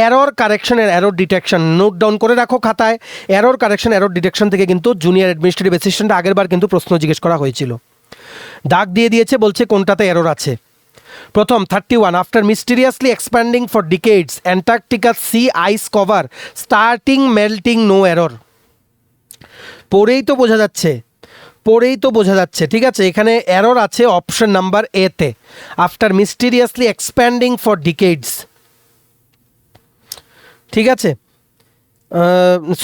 এরর কারেকশনের এরর ডিটেকশন। নোট ডাউন করে রাখো খাতায়। এরর কারেকশন, এরর ডিটেকশন থেকে কিন্তু জুনিয়র অ্যাডমিনিস্ট্রেটিভ অ্যাসিস্ট্যান্ট আগেরবার কিন্তু প্রশ্ন জিজ্ঞেস করা হয়েছিল। দাগ দিয়ে দিয়েছে, বলছে কোনটাতে এরর আছে। প্রথম 31, after mysteriously expanding for decades Antarctica sea ice cover starting melting, no error. পড়েই তো বোঝা যাচ্ছে। ঠিক আছে, এখানে এরর আছে অপশন নাম্বার এ তে, আফটার মিস্টিরিয়াসলি এক্সপ্যান্ডিং ফর ডিকেডস। ঠিক আছে,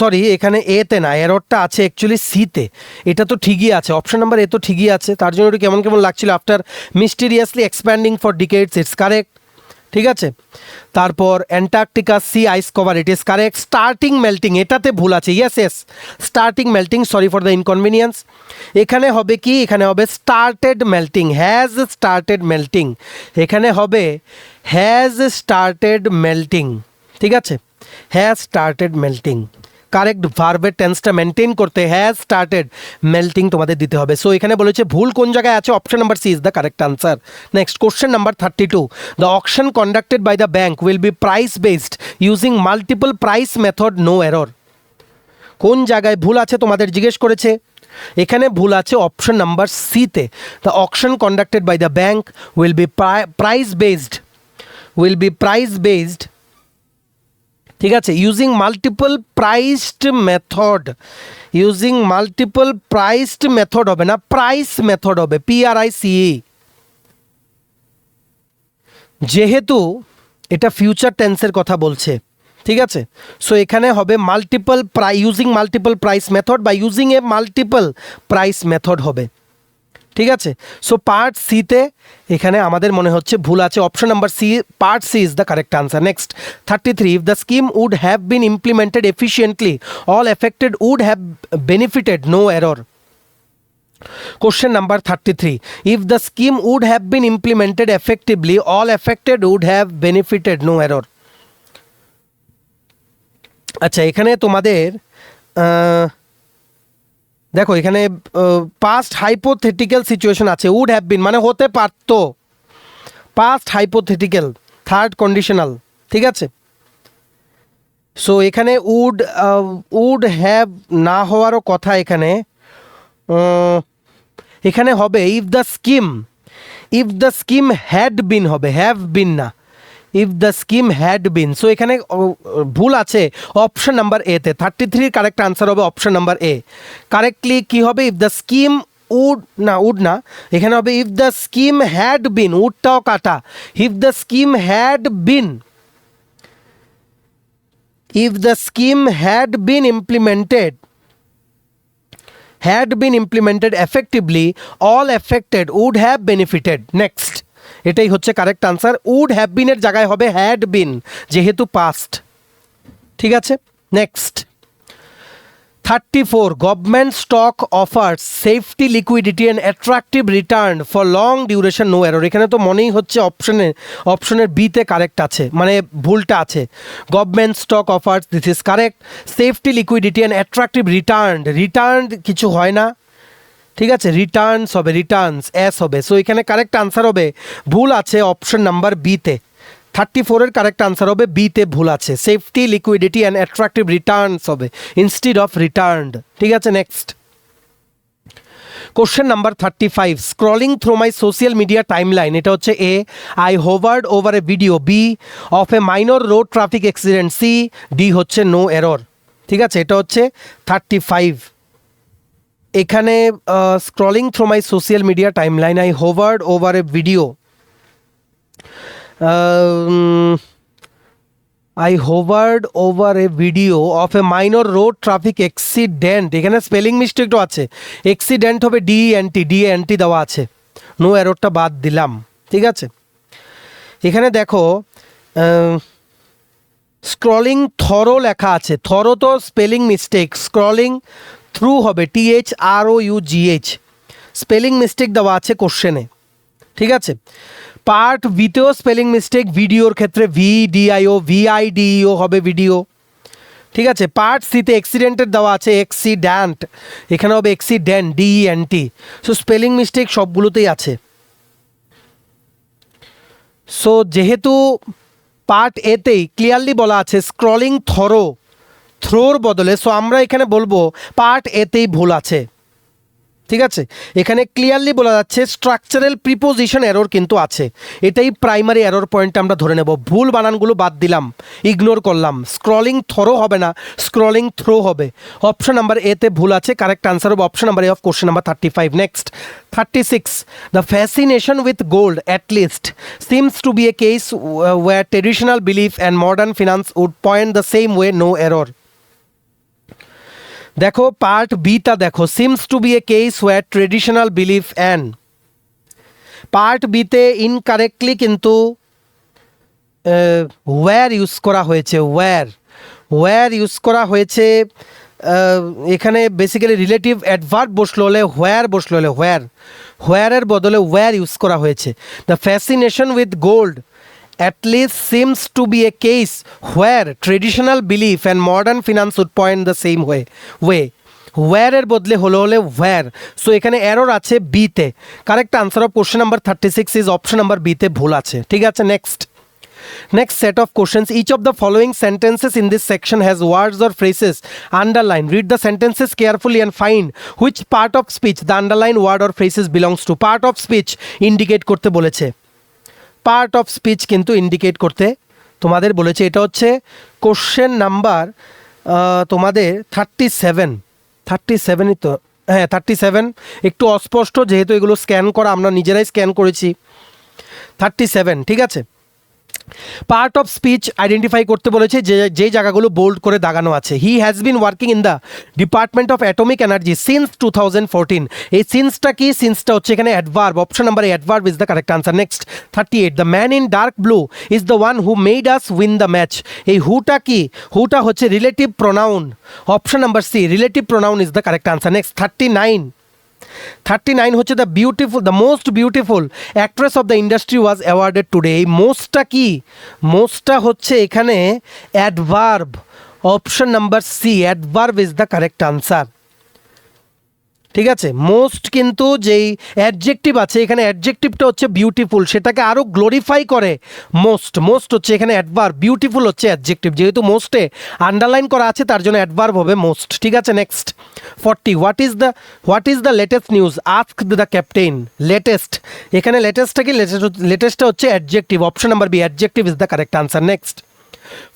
সরি এখানে এতে না, এররটা আছে অ্যাকচুয়ালি সিতে। এটা তো ঠিকই আছে, অপশন নাম্বার এ তো ঠিকই আছে, তার জন্য একটু কেমন লাগছিল। After mysteriously expanding for decades, it's correct. ঠিক আছে, তারপর Antarctica sea ice cover, it is correct. Starting melting, এটাতে ভুল আছে। Yes starting melting, sorry for the inconvenience. এখানে হবে কি? এখানে হবে started melting, has started melting. এখানে হবে হ্যাজ স্টার্টেড মেল্টিং। ঠিক আছে, হ্যাজ স্টার্টেড মেল্টিং। কারেক্ট ভার্বের টেন্সটা মেনটেন করতে হ্যাজ স্টার্টেড মেল্টিং তোমাদের দিতে হবে। সো এখানে বলেছে ভুল কোন জায়গায় আছে, option number C is the correct answer. Next question number 32, the auction conducted by the bank will be price based using multiple price method, no error. কোন জায়গায় ভুল আছে তোমাদের জিজ্ঞেস করেছে। এখানে ভুল আছে অপশন নাম্বার সিতে, the auction conducted by the bank will be price based. ঠিক আছে, ইউজিং মাল্টিপল প্রাইসড মেথড হবে না, প্রাইস মেথড হবে, PRICE। যেহেতু এটা ফিউচার টেন্সের কথা বলছে, ঠিক আছে, সো এখানে হবে ইউজিং মাল্টিপল প্রাইস মেথড বা using a multiple price method হবে। ঠিক আছে, সো পার্ট সিতে এখানে আমাদের মনে হচ্ছে ভুল আছে, option number C, part C is the correct answer. Next 33, if the scheme would have been implemented efficiently all affected would have benefited, no error. Question number 33. If the scheme would have been implemented effectively, all affected would have benefited. No error. আচ্ছা, এখানে তোমাদের দেখো এখানে পাস্ট হাইপোথেটিক্যাল সিচুয়েশন আছে। উড হ্যাভ বিন মানে হতে পারতো, পাস্ট হাইপোথেটিক্যাল, থার্ড কন্ডিশনাল, ঠিক আছে। সো এখানে উড হ্যাভ না হওয়ারও কথা। এখানে এখানে হবে if the scheme had been হবে, হ্যাভ বিন না, if the scheme had been. So এখানে ভুল আছে অপশন নাম্বার এতে। 33 কারেক্ট আনসার হবে অপশন নাম্বার এ। কারেক্টলি কি হবে, ইফ দ্য স্কিম উড না, এখানে হবে if the scheme had been, উডটাও কাটা, if the scheme had been, if the scheme had been implemented effectively, all affected would have benefited. Next, এটাই হচ্ছে correct answer. would have been এর জায়গায় হবে had been, যেহেতু পাস্ট, ঠিক আছে। Next 34. Government stock offers safety, liquidity and attractive return for long duration. No error. এখানে তো মনেই হচ্ছে অপশনের বিতে কারেক্ট আছে, মানে ভুলটা আছে। Government stock offers, this is correct. Safety, liquidity and attractive return কিছু হয় না, ঠিক আছে। রিটার্নস হবে, রিটার্নস এস হবে। সো এখানে কারেক্ট আনসার হবে, ভুল আছে অপশন নাম্বার বিতে। 34 এর কারেক্ট আনসার হবে বিতে, ভুল আছে। Safety, liquidity and attractive returns হবে ইনস্টিড অফ রিটার্নড, ঠিক আছে। Next question number 35. Scrolling through my social media timeline, এটা হচ্ছে A. I hovered over a video, B. Of a minor road traffic accident, C. D হচ্ছে নো এরর, ঠিক আছে। এটা হচ্ছে 35। এখানে scrolling through my social media timeline, I hovered over a video, I hovered over a video of a minor road traffic accident. এখানে স্পেলিং মিস্টেকও আছে, অ্যাক্সিডেন্ট হবে ডিএনটি দেওয়া আছে, নো এররটা বাদ দিলাম, ঠিক আছে। এখানে দেখো স্ক্রলিং থরো লেখা আছে, থরো তো স্পেলিং মিস্টেক, স্ক্রলিং থ্রু হবে THROUGH, স্পেলিং মিস্টেক দেওয়া আছে কোশ্চেনে, ঠিক আছে। পার্ট বিতেও স্পেলিং মিস্টেক, ভিডিওর ক্ষেত্রে VIDEO হবে ভিডিও, ঠিক আছে। পার্ট সিতে অ্যাক্সিডেন্টের দেওয়া আছে অ্যাক্সিডেন্ট, এখানে হবে accident DENT। So spelling mistake সবগুলোতেই আছে। সো যেহেতু পার্ট এতেই ক্লিয়ারলি বলা আছে স্ক্রলিং থ্রোর বদলে, সো আমরা এখানে বলবো পার্ট এতেই ভুল আছে, ঠিক আছে। এখানে ক্লিয়ারলি বলা যাচ্ছে স্ট্রাকচারাল প্রিপোজিশন এরর কিন্তু আছে, এটাই প্রাইমারি এরর পয়েন্ট আমরা ধরে নেব। ভুল বানানগুলো বাদ দিলাম, ইগনোর করলাম। স্ক্রলিং থ্রো হবে না, স্ক্রলিং থ্রো হবে। অপশন নাম্বার এতে ভুল আছে, কারেক্ট আনসার হবে option number A of question number 35। Next 36. The fascination with gold at least seems to be a case where traditional belief and modern finance would point the same way, no error. দেখো পার্ট বিটা দেখো, seems to be a case where traditional belief and, part বিতে ইনকারেক্টলি কিন্তু ওয়্যার ইউজ করা হয়েছে, ওয়্যার ইউজ করা হয়েছে। এখানে বেসিক্যালি রিলেটিভ অ্যাডভার্ব বসলো হলে হোয়ার বসলো হলে হোয়ারের বদলে ওয়্যার ইউজ করা হয়েছে। The fascination with gold at least seems to be a case where traditional belief and modern finance would point the same way. where এর বদলে হলে where, সো এখানে এরর আছে বিতে। Correct answer of question number 36 is option number বিতে ভুল আছে, ঠিক আছে। Next set of questions. Each of the following sentences in this section has words or phrases underlined. Read the sentences carefully and find which part of speech the underlined word or phrases belongs to. Part of speech indicate করতে বলেছে, পার্ট অফ স্পিচ কিন্তু ইন্ডিকেট করতে তোমাদের বলেছে। এটা হচ্ছে কোশ্চেন নাম্বার তোমাদের 37ই তো, হ্যাঁ 37। একটু অস্পষ্ট যেহেতু এগুলো স্ক্যান করা, আমরা নিজেরাই স্ক্যান করেছি। 37, ঠিক আছে। পার্ট অফ স্পিচ আইডেন্টিফাই করতে বলেছে যে জায়গাগুলো বোল্ড করে দাগানো আছে। He has been working in the department of atomic energy since 2014। এই সিন্সটা কি, সিন্সটা হচ্ছে এখানে adverb, option number A adverb is the correct answer. Next 38. The man in dark blue is the one who made us win the match. এই হুটা কি, হুটা হচ্ছে relative pronoun, option number C relative pronoun is the correct answer. Next 39. 39 হচ্ছে the most beautiful actress of the industry was awarded today. এই মোস্টটা কি? মোস্টটা হচ্ছে এখানে adverb, option number C, adverb is the correct answer. ঠিক আছে, মোস্ট কিন্তু যেই অ্যাডজেক্টিভ আছে এখানে অ্যাডজেক্টিভটা হচ্ছে বিউটিফুল, সেটাকে আরও গ্লোরিফাই করে মোস্ট। মোস্ট হচ্ছে এখানে অ্যাডভার্ব, বিউটিফুল হচ্ছে অ্যাডজেক্টিভ, যেহেতু মোস্টে আন্ডারলাইন করা আছে তার জন্য অ্যাডভার্ব হবে মোস্ট। ঠিক আছে, next 40, what is the latest news asked the captain. Latest, এখানে লেটেস্টটা কি? লেটেস্টটা হচ্ছে adjective, option number B, adjective is the correct answer. Next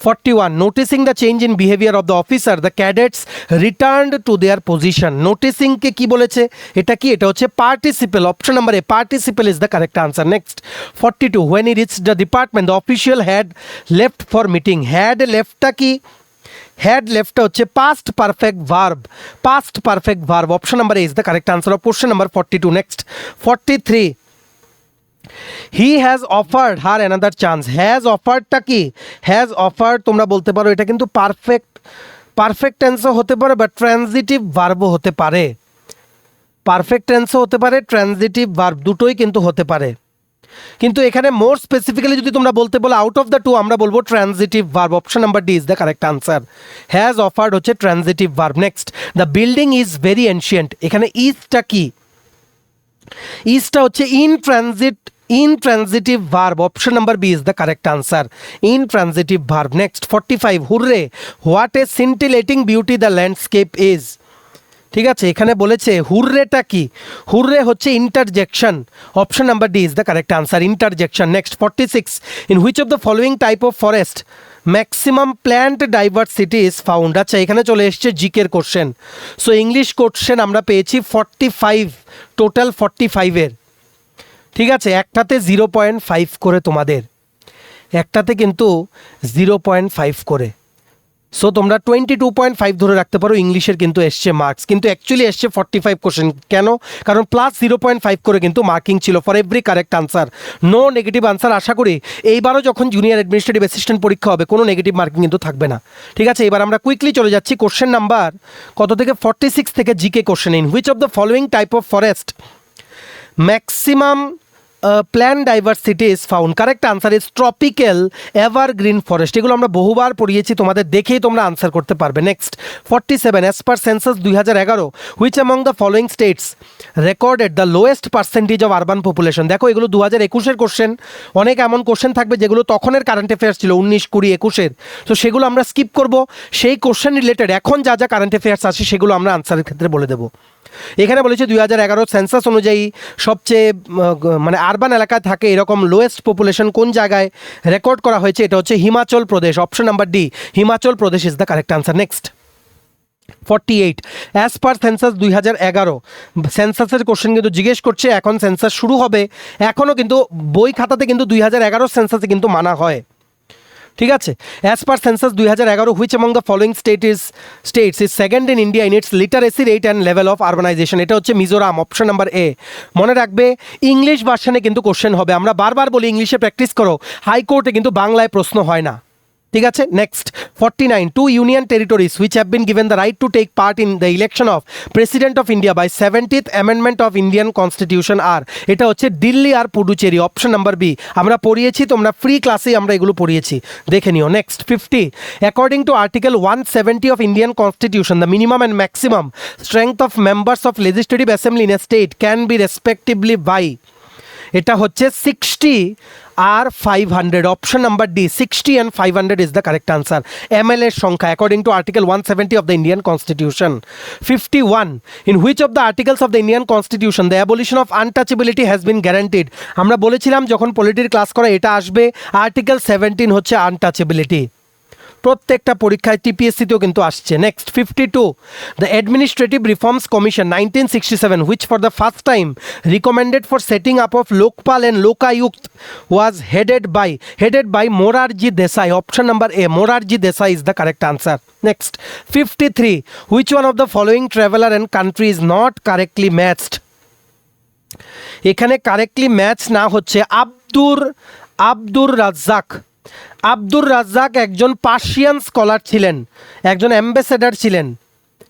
41, noticing the change in behavior of the officer, the cadets returned to their position. Noticing কে কি বলেছে? এটা কি? এটা হচ্ছে participle, option number A, participle is the correct answer. Next 42, when he reached the department the official had left for meeting. Had left টা কি? had left হচ্ছে past perfect verb, past perfect verb, option number A is the correct answer of question number 42. Next 43, he has offered her another chance. Has অফার্ডটা কি? হ্যাজ অফার্ড তোমরা বলতে পারো এটা কিন্তু পারফেক্ট টেন্সও হতে পারে বা ট্রানজিটিভ ভার্বও হতে পারে। পারফেক্ট টেন্সও হতে পারে, ট্রানজিটিভ ভার্ব দুটোই কিন্তু হতে পারে। কিন্তু এখানে মোর স্পেসিফিক্যালি যদি তোমরা বলতে বলো আউট অফ দ্য টু, আমরা বলবো transitive verb, option number D is the correct answer. Has offered হচ্ছে transitive verb. Next, the building is very ancient. এখানে ইজটা কি? ইজটা হচ্ছে intransitive verb, option number B is the correct answer, intransitive verb. Next 45, hurray, what a scintillating beauty the landscape is. ঠিক আছে, এখানে বলেছে হুররেটা কি? হুররে হচ্ছে interjection, option number D is the correct answer, interjection. Next 46, in which of the following type of forest maximum plant diversity is found. আচ্ছা, এখানে চলে এসছে জিকের কোশ্চেন। সো ইংলিশ কোশ্চেন আমরা পেয়েছি 45, টোটাল 45-এর। ঠিক আছে, একটাতে 0.5 করে, তোমাদের একটাতে কিন্তু 0.5 করে। সো তোমরা 22.5 ধরে রাখতে পারো। ইংলিশের কিন্তু এসছে মার্কস, কিন্তু অ্যাকচুয়ালি এসছে 45 কোশ্চেন। কেন? কারণ প্লাস 0.5 করে কিন্তু মার্কিং ছিল for every correct answer, no negative answer. আশা করি এইবারও যখন জুনিয়র অ্যাডমিনিস্ট্রেটিভ অ্যাসিস্ট্যান্ট পরীক্ষা হবে কোনো নেগেটিভ মার্কিং কিন্তু থাকবে না। ঠিক আছে, এবার আমরা কুইকলি চলে যাচ্ছি কোশ্চেন নাম্বার কত থেকে? 46 থেকে GK question. In which of the following type of forest maximum plant diversity is found. Correct answer is tropical evergreen forest. এগুলো আমরা বহুবার পড়িয়েছি, তোমাদের দেখেই তোমরা আনসার করতে পারবে। Next 47, as per census 2011 which among the following states recorded the lowest percentage of urban population. দেখো এগুলো 2021-এর কোশ্চেন। অনেক এমন কোশ্চেন থাকবে যেগুলো তখনের কারেন্ট অ্যাফেয়ার্স ছিল, 19, 20, 21-এর। তো সেগুলো আমরা স্কিপ করব। সেই কোশ্চেন রিলেটেড এখন যা যা কারেন্ট অ্যাফেয়ার্স আছে সেগুলো আমরা আনসারের ক্ষেত্রে বলে দেবো। এখানে বলেছে 2011 সেন্সাস অনুযায়ী সবচেয়ে মানে আরবান এলাকায় থাকে এরকম লোয়েস্ট পপুলেশন কোন জায়গায় রেকর্ড করা হয়েছে? এটা হচ্ছে Himachal Pradesh, option number D, Himachal Pradesh is the correct answer. Next 48, as per census 2011, সেন্সাসের কোশ্চেন কিন্তু জিজ্ঞেস করছে। এখন সেন্সাস শুরু হবে, এখনও কিন্তু বই খাতাতে কিন্তু 2011 সেন্সাসে কিন্তু মানা হয়। ঠিক আছে, as per census 2011 which among the following states is second in India in it's literacy rate and level of urbanisation. এটা হচ্ছে মিজোরাম, অপশন নাম্বার এ। মনে রাখবে ইংলিশ ভার্সনে কিন্তু কোশ্চেন হবে। আমরা বারবার বলি ইংলিশে প্র্যাকটিস করো, হাইকোর্টে কিন্তু বাংলায় প্রশ্ন হয় না। ঠিক আছে, next 49, two union territories which have been given the right to take part in the election of president of India by 70th amendment of Indian constitution আর। এটা হচ্ছে দিল্লি আর পুডুচেরি, অপশন নাম্বার বি। আমরা পড়িয়েছি, তোমরা ফ্রি ক্লাসেই আমরা এগুলো পড়িয়েছি, দেখে নিও। Next 50, according to article 170 of Indian constitution the minimum and maximum strength of members of legislative assembly in a state can be respectively by. এটা হচ্ছে 60 আর 500, option number D, 60 and 500 is the correct answer. MLA এর সংখ্যা according to article 170 of the Indian constitution. 51, in which of the articles of the Indian constitution the abolition of untouchability has been guaranteed. আমরা বলেছিলাম যখন পলিটির ক্লাস করা এটা আসবে, আর্টিকেল 17 হচ্ছে আনটাচেবিলিটি। প্রত্যেকটা পরীক্ষায় টিপিএসসিতেও কিন্তু আসছে। Next 52, the administrative reforms commission 1967 which for the first time recommended for setting up of Lokpal and Lokayukta was headed by Morarji Desai, option number A, Morarji Desai is the correct answer. Next 53, which one of the following traveller and country is not correctly matched. এখানে কারেক্টলি ম্যাচ না হচ্ছে আব্দুর রাজ্জাক। আব্দুর রাজ্জাক একজন পার্সিয়ান স্কলার ছিলেন, একজন অ্যাম্বাসেডার ছিলেন।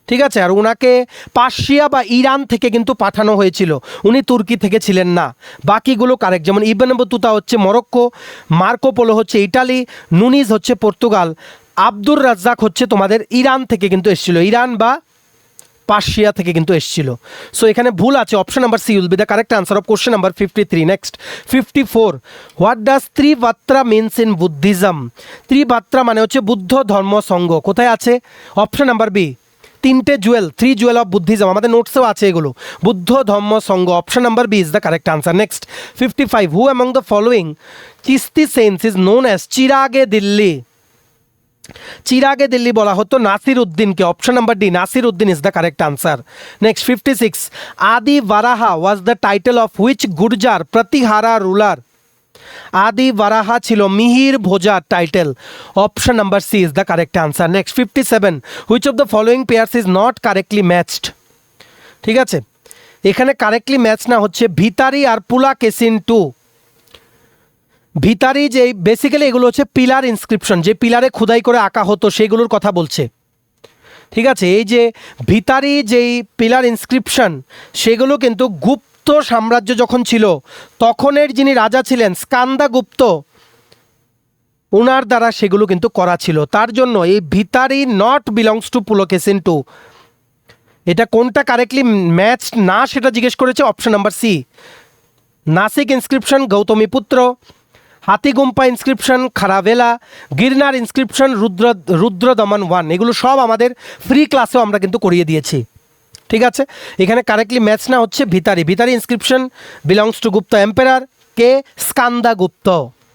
ঠিক আছে, আর ওনাকে পার্সিয়া বা ইরান থেকে কিন্তু পাঠানো হয়েছিল, উনি তুর্কি থেকে ছিলেন না। বাকিগুলো কারেক্ট, যেমন ইবন বতুতা হচ্ছে মরক্কো, মার্কো পোলো হচ্ছে ইটালি, নুনিজ হচ্ছে পর্তুগাল, আব্দুর রাজ্জাক হচ্ছে তোমাদের ইরান থেকে কিন্তু এসেছিল, ইরান বা পার্সিয়া থেকে কিন্তু এসেছিল। সো এখানে ভুল আছে, option number C will be the correct answer of question number 53। Next 54, what does Triratna means in Buddhism? Triratna মানে হচ্ছে বুদ্ধ ধর্ম সংঘ, কোথায় আছে? অপশন নাম্বার বি, তিনটে জুয়েল, 3 জুয়েল অফ বুদ্ধিজম, আমাদের নোটসেও আছে এগুলো, Buddha Dharma Sangha, option number B is the correct answer. Next 55, who among the following Chishti saints is known as Chirag-e Delhi? Chirag-e Delhi বলা হতো নাসির উদ্দিনকে, option number D, Nasir Uddin is the correct answer. Next 56, Adi Varaha was the title of which Gurjara Pratihara ruler? Adi Varaha ছিল মিহির ভোজার title, option number C is the correct answer. Next 57, which of the following pairs is not correctly matched? ঠিক আছে, এখানে কারেক্টলি ম্যাচ না হচ্ছে ভিতারি আর পুলাকেসিন টু। ভিতারি যে বেসিক্যালি এগুলো হচ্ছে পিলার ইনস্ক্রিপশন, যে পিলারে খোদাই করে আঁকা হতো সেগুলোর কথা বলছে। ঠিক আছে, এই যে ভিতারি যেই পিলার ইনস্ক্রিপশন সেগুলো কিন্তু গুপ্ত সাম্রাজ্য যখন ছিল তখনের যিনি রাজা ছিলেন স্কান্দাগুপ্ত, ওনার দ্বারা সেগুলো কিন্তু করা ছিল। তার জন্য এই Bhitari not belongs to Pulakeshin two. এটা কোনটা কারেক্টলি ম্যাচ না সেটা জিজ্ঞেস করেছে, option number C. Nasik inscription Gautamiputra, Hathigumpha inscription Kharavela, Girnar inscription Rudradaman 1, এগুলো সব আমাদের ফ্রি ক্লাসেও আমরা কিন্তু করিয়ে দিয়েছি। ঠিক আছে, এখানে কারেক্টলি ম্যাচ না হচ্ছে Bhitari, Bhitari inscription belongs to Gupta empire কে? Skandagupta.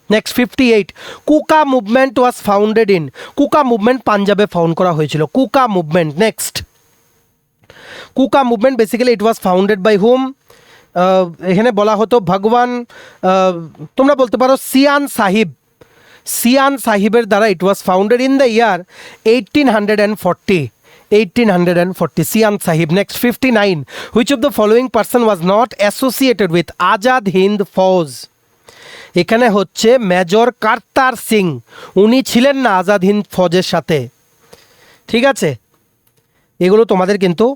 Next 58, Kuka movement was founded in? Kuka movement পাঞ্জাবে ফাউন্ড করা হয়েছিল, Kuka movement. Next, Kuka movement basically it was founded by hmm? এখানে বলা হতো ভগবান, তোমরা বলতে পারো সিয়ান সাহিব, সিয়ান সাহিবের দ্বারা it was founded in the year 1840, Sian Sahib. Next 59, which of the following person was not associated with Azad Hind Fauj? এখানে হচ্ছে মেজর কার্তার সিং, উনি ছিলেন না আজাদ হিন্দ ফৌজের সাথে। ঠিক আছে, এগুলো তোমাদের কিন্তু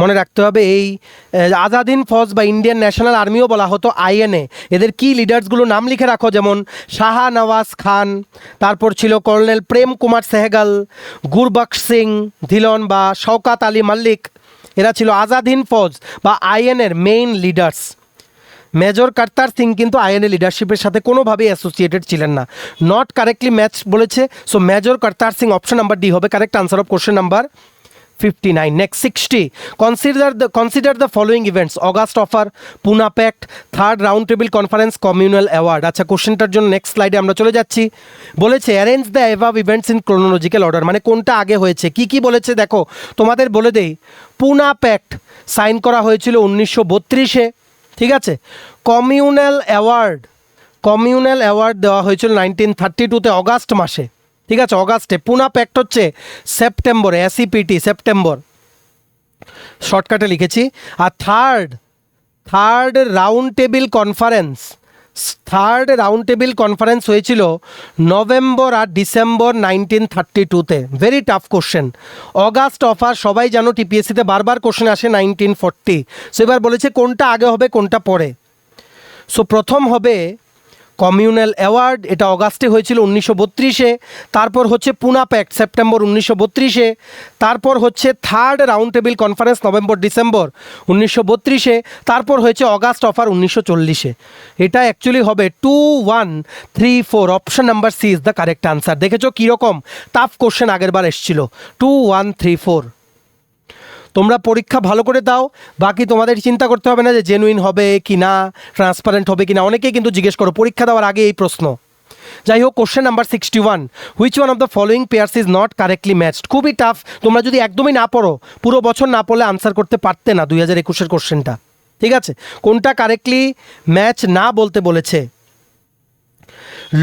মনে রাখতে হবে। এই আজাদ হিন্দ ফৌজ বা ইন্ডিয়ান ন্যাশনাল আর্মিও বলা হতো আইএনএ, এদের কি লিডার্সগুলো নাম লিখে রাখো, যেমন শাহনওয়াজ খান, তারপর ছিল কর্নেল প্রেম কুমার সেহগাল, গুরবখশ সিং ধিলন বা শওকাত আলী মল্লিক, এরা ছিল আজাদ হিন্দ ফৌজ বা আইএনএর main leaders. Major Kartar Singh কিন্তু আইএনএ লিডারশিপের সাথে কোনোভাবেই অ্যাসোসিয়েটেড ছিলেন না, নট কারেক্টলি ম্যাচ বলেছে। So major Kartar Singh, option number D হবে correct answer of question number 59. Next 60, consider the following events: August offer, Pune Pact, third round table conference, communal award. আচ্ছা, কোশ্চেনটার জন্য নেক্সট স্লাইডে আমরা চলে যাচ্ছি। বলেছে arrange the above events in chronological order, মানে কোনটা আগে হয়েছে, কি কি বলেছে দেখো, তোমাদের বলে দেই। পুনা প্যাক্ট সাইন করা হয়েছিল 1932-এ, ঠিক আছে। কমিউনাল অ্যাওয়ার্ড দেওয়া হয়েছিল 1932-তে অগাস্ট মাসে, ঠিক আছে, অগাস্টে। পুনা প্যাক্ট হচ্ছে সেপ্টেম্বরে, SEPT সেপ্টেম্বর, শর্টকাটে লিখেছি। আর থার্ড রাউন্ড টেবিল কনফারেন্স হয়েছিল নভেম্বর আর ডিসেম্বর 1932-তে। Very tough question. August offer সবাই জানো, TPSCতে বারবার কোশ্চেন আসে 1940। সো এবার বলেছে কোনটা আগে হবে কোনটা পরে। সো প্রথম হবে কমিউনাল অ্যাওয়ার্ড, এটা অগাস্টে হয়েছিল 1932-এ। তারপর হচ্ছে পুনা প্যাক্ট সেপ্টেম্বর 1932-এ। তারপর হচ্ছে third round table conference November December 1932-এ। তারপর হয়েছে অগাস্ট অফার 1940-এ। এটা অ্যাকচুয়ালি হবে 2, 1, 3, 4, option number C is the correct answer. দেখেছো কীরকম টাফ কোশ্চেন আগের বার এসেছিল, 2, 1, 3, 4। তোমরা পরীক্ষা ভালো করে দাও, বাকি তোমাদের চিন্তা করতে হবে না যে জেনুইন হবে কি না, ট্রান্সপারেন্ট হবে কি না। অনেকেই কিন্তু জিজ্ঞেস করো পরীক্ষা দেওয়ার আগে এই প্রশ্ন। যাই হোক, question number 61, which one of the following pairs is not correctly matched? খুবই টাফ, তোমরা যদি একদমই না পড়ো, পুরো বছর না পড়লে আনসার করতে পারতে না 2021-এর কোশ্চেনটা। ঠিক আছে, কোনটা কারেক্টলি ম্যাচ না বলতে বলেছে।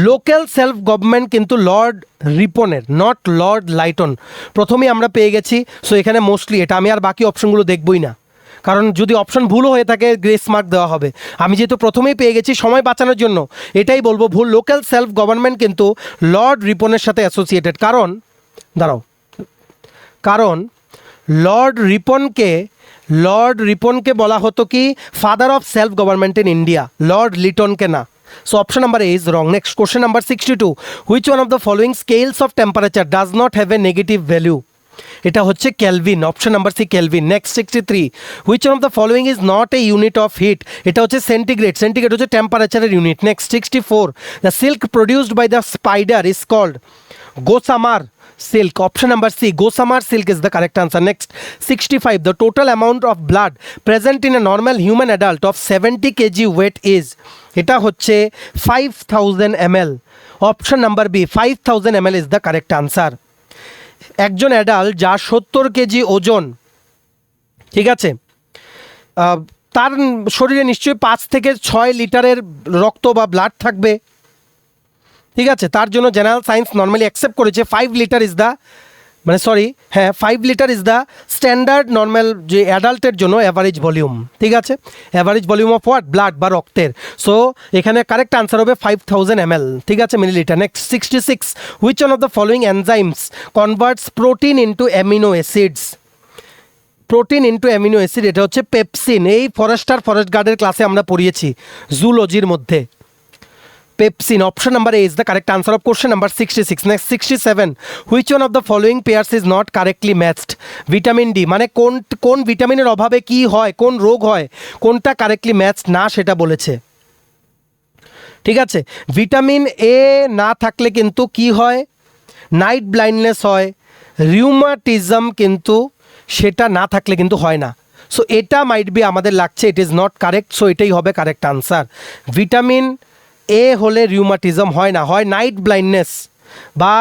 লোকাল সেলফ গভর্নমেন্ট কিন্তু লর্ড রিপনের, নট লর্ড লাইটন। প্রথমেই আমরা পেয়ে গেছি। সো এখানে মোস্টলি এটা আমি আর বাকি অপশনগুলো দেখবই না, কারণ যদি অপশন ভুলও হয়ে থাকে গ্রেস মার্ক দেওয়া হবে। আমি যেহেতু প্রথমেই পেয়ে গেছি, সময় বাঁচানোর জন্য এটাই বলবো ভুল। লোকাল সেলফ গভর্নমেন্ট কিন্তু লর্ড রিপনের সাথে অ্যাসোসিয়েটেড, কারণ লর্ড রিপনকে বলা হতো কি father of self government in India, lord লিটনকে না। So option number A is wrong. Next question number 62, which one of the following scales of temperature does not have a negative value? এটা হচ্ছে Kelvin, option number C Kelvin. Next 63, which one of the following is not a unit of heat? এটা হচ্ছে সেন্টিগ্রেড, সেন্টিগ্রেড হচ্ছে টেম্পারেচারের unit. Next 64, the silk produced by the spider is called gossamer silk, option number C gossamer silk is the correct answer. Next 65, the total amount of blood present in a normal human adult of 70 kg weight is, এটা হচ্ছে 5000 ml, option number B 5000 ml is the correct answer. একজন অ্যাডাল্ট যার 70 কেজি ওজন, ঠিক আছে, তার শরীরে নিশ্চয়ই 5 থেকে 6 লিটারের রক্ত বা ব্লাড থাকবে, ঠিক আছে। তার জন্য জেনারেল সায়েন্স নর্মালি অ্যাকসেপ্ট করেছে 5 লিটার ইজ দ্য, মানে সরি হ্যাঁ 5 litre is the standard normal যে অ্যাডাল্টের জন্য অ্যাভারেজ ভলিউম, ঠিক আছে, average volume of what, blood বা রক্তের। সো এখানে কারেক্ট আনসার হবে 5000 ml, ঠিক আছে, millilitre. Next 66, which one of the following enzymes converts protein into amino acids? Protein into amino acid, এটা হচ্ছে পেপসিন। এই ফরেস্ট গার্ডের ক্লাসে আমরা পড়িয়েছি জুলজির মধ্যে। Pepsin, option number A is the correct answer of question number 66. Next 67, which one of the following pairs is not correctly matched? Vitamin D, মানে কোন ভিটামিনের অভাবে কি হয়, কোন রোগ হয়, কোনটা কারেক্টলি ম্যাচ না সেটা বলেছে, ঠিক আছে। ভিটামিন এ না থাকলে কিন্তু কি হয়, নাইট ব্লাইন্ডনেস হয়, রিউমাটিজম কিন্তু সেটা না থাকলে কিন্তু হয় না। সো এটা মাইট বি আমাদের লাগছে it is not correct, so এটাই হবে কারেক্ট আনসার। ভিটামিন এ হলে রিউমাটিজম হয় না, হয় নাইট ব্লাইন্ডনেস, বা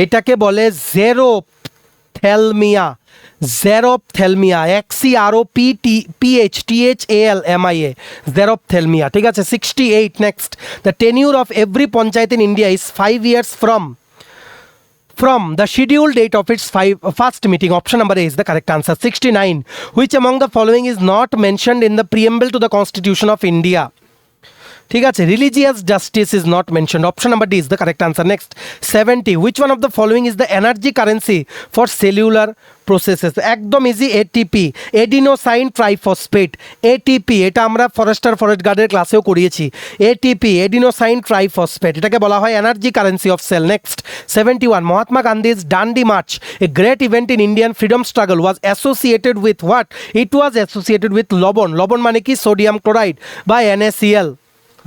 এটাকে বলে জেরোপথ্যালমিয়া, XEROPTHALMIA, জেরোপথ্যালমিয়া, ঠিক আছে। 68, next, the tenure of every panchayat in India is 5 years from the scheduled date of its first meeting. Option number A is the correct answer. 69, which among the following is not mentioned in the preamble to the Constitution of India? ঠিক আছে, religious justice is not mentioned, option number D is the correct answer. Next 70, which one of the following is the energy currency for cellular processes? একদম ইজি, এটিপি, এডিনোসাইন ট্রাইফসফেট। এটিপি এটা আমরা ফরেস্ট গার্ডের ক্লাসেও করিয়েছি। এটিপি এডিনোসাইন ট্রাইফসফেট, এটাকে বলা হয় energy currency of cell. Next 71, Mahatma Gandhi's Dandi march, a great event in Indian freedom struggle, was associated with what? It was associated with lobon. লবণ মানে কি? সোডিয়াম ক্লোরাইড বা NaCl,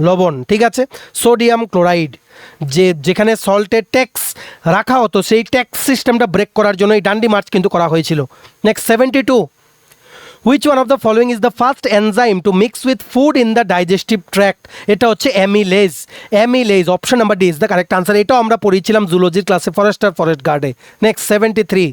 লবণ, ঠিক আছে, সোডিয়াম ক্লোরাইড। যেখানে সল্টের ট্যাক্স রাখা হতো সেই ট্যাক্স সিস্টেমটা ব্রেক করার জন্য এই ডান্ডি মার্চ কিন্তু করা হয়েছিল। Next 72, which one of the following is the first enzyme to mix with food in the digestive tract? এটা হচ্ছে amylase, option number D is the correct answer. এটাও আমরা পড়িয়েছিলাম জুলজির ক্লাসে ফরেস্ট গার্ডে। Next 73,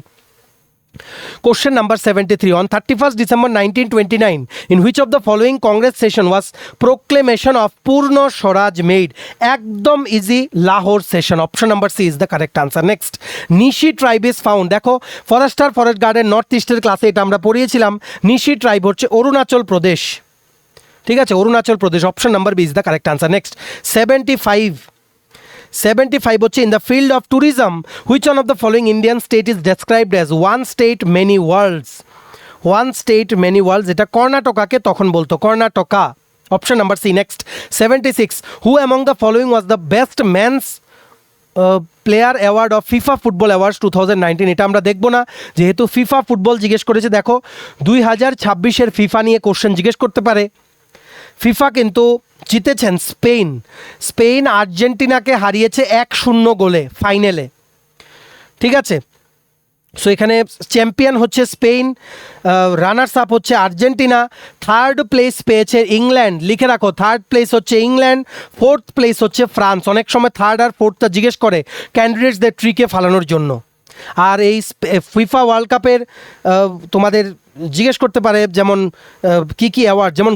question number 73, on 31st December 1929, in which of the following Congress session was proclamation of Purno Swaraj made? একদম easy, Lahore session, option number C is the correct answer. Next, Nishi tribe is found, দেখো ফরেস্ট গার্ডের নর্থ ইস্টের ক্লাসে এটা আমরা পড়িয়েছিলাম। নিশি ট্রাইব হচ্ছে অরুণাচল প্রদেশ, ঠিক আছে, Arunachal Pradesh, option number B is the correct answer. Next 75 হচ্ছে in the field of tourism which one of the following Indian state is described as one state many worlds? এটা কর্ণাটকাকে তখন বলতো, Karnataka, option number C. Next 76, who among the following was the best man's player award of FIFA football awards 2019? এটা আমরা দেখবো না, যেহেতু ফিফা ফুটবল জিজ্ঞেস করেছে। দেখো 2026-এর ফিফা নিয়ে কোশ্চেন জিজ্ঞেস করতে পারে। ফিফা কিন্তু জিতেছেন স্পেন আর্জেন্টিনাকে হারিয়েছে 1-0 গোলে ফাইনালে, ঠিক আছে। সো এখানে চ্যাম্পিয়ন হচ্ছে স্পেন, রানার্স আপ হচ্ছে আর্জেন্টিনা, থার্ড প্লেস পেয়েছে ইংল্যান্ড, লিখে রাখো থার্ড প্লেস হচ্ছে ইংল্যান্ড, ফোর্থ প্লেস হচ্ছে ফ্রান্স। অনেক সময় থার্ড আর ফোর্থটা জিজ্ঞেস করে ক্যান্ডিডেটসদের ট্রিকে ফালানোর জন্য। আর এই ফিফা ওয়ার্ল্ড কাপের তোমাদের জিজ্ঞেস করতে পারে যেমন কি অ্যাওয়ার্ড, যেমন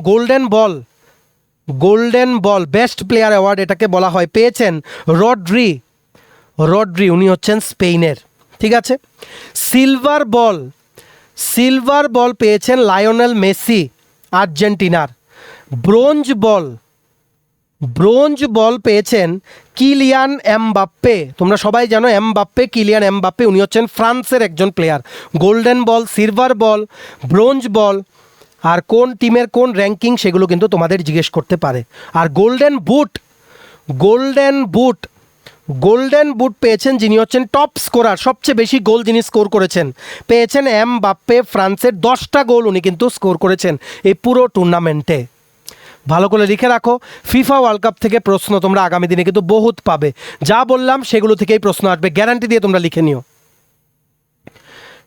golden ball best player award এটাকে বলা হয়, পেয়েছেন রড্রি, উনি হচ্ছেন স্পেনের, ঠিক আছে। সিলভার বল পেয়েছেন লায়নেল মেসি আর্জেন্টিনার। ব্রোঞ্জ বল পেয়েছেন কিলিয়ান এমবাপ্পে, তোমরা সবাই জানো এমবাপ্পে, কিলিয়ান এমবাপ্পে, উনি হচ্ছেন ফ্রান্সের একজন প্লেয়ার। গোল্ডেন বল, সিলভার বল, ব্রোঞ্জ বল আর কোন টিমের কোন র্যাঙ্কিং সেগুলো কিন্তু তোমাদের জিজ্ঞেস করতে পারে। আর golden boot, golden boot, golden boot পেয়েছেন যিনি হচ্ছেন টপ স্কোরার, সবচেয়ে বেশি গোল যিনি স্কোর করেছেন, পেয়েছেন এমবাপ্পে। ফ্রান্সের 10টা গোল উনি কিন্তু স্কোর করেছেন এই পুরো টুর্নামেন্টে। ভালো করে লিখে রাখো, ফিফা ওয়ার্ল্ড কাপ থেকে প্রশ্ন তোমরা আগামী দিনে কিন্তু বহুত পাবে, যা বললাম সেগুলো থেকেই প্রশ্ন আসবে, গ্যারান্টি দিয়ে তোমরা লিখে নিও,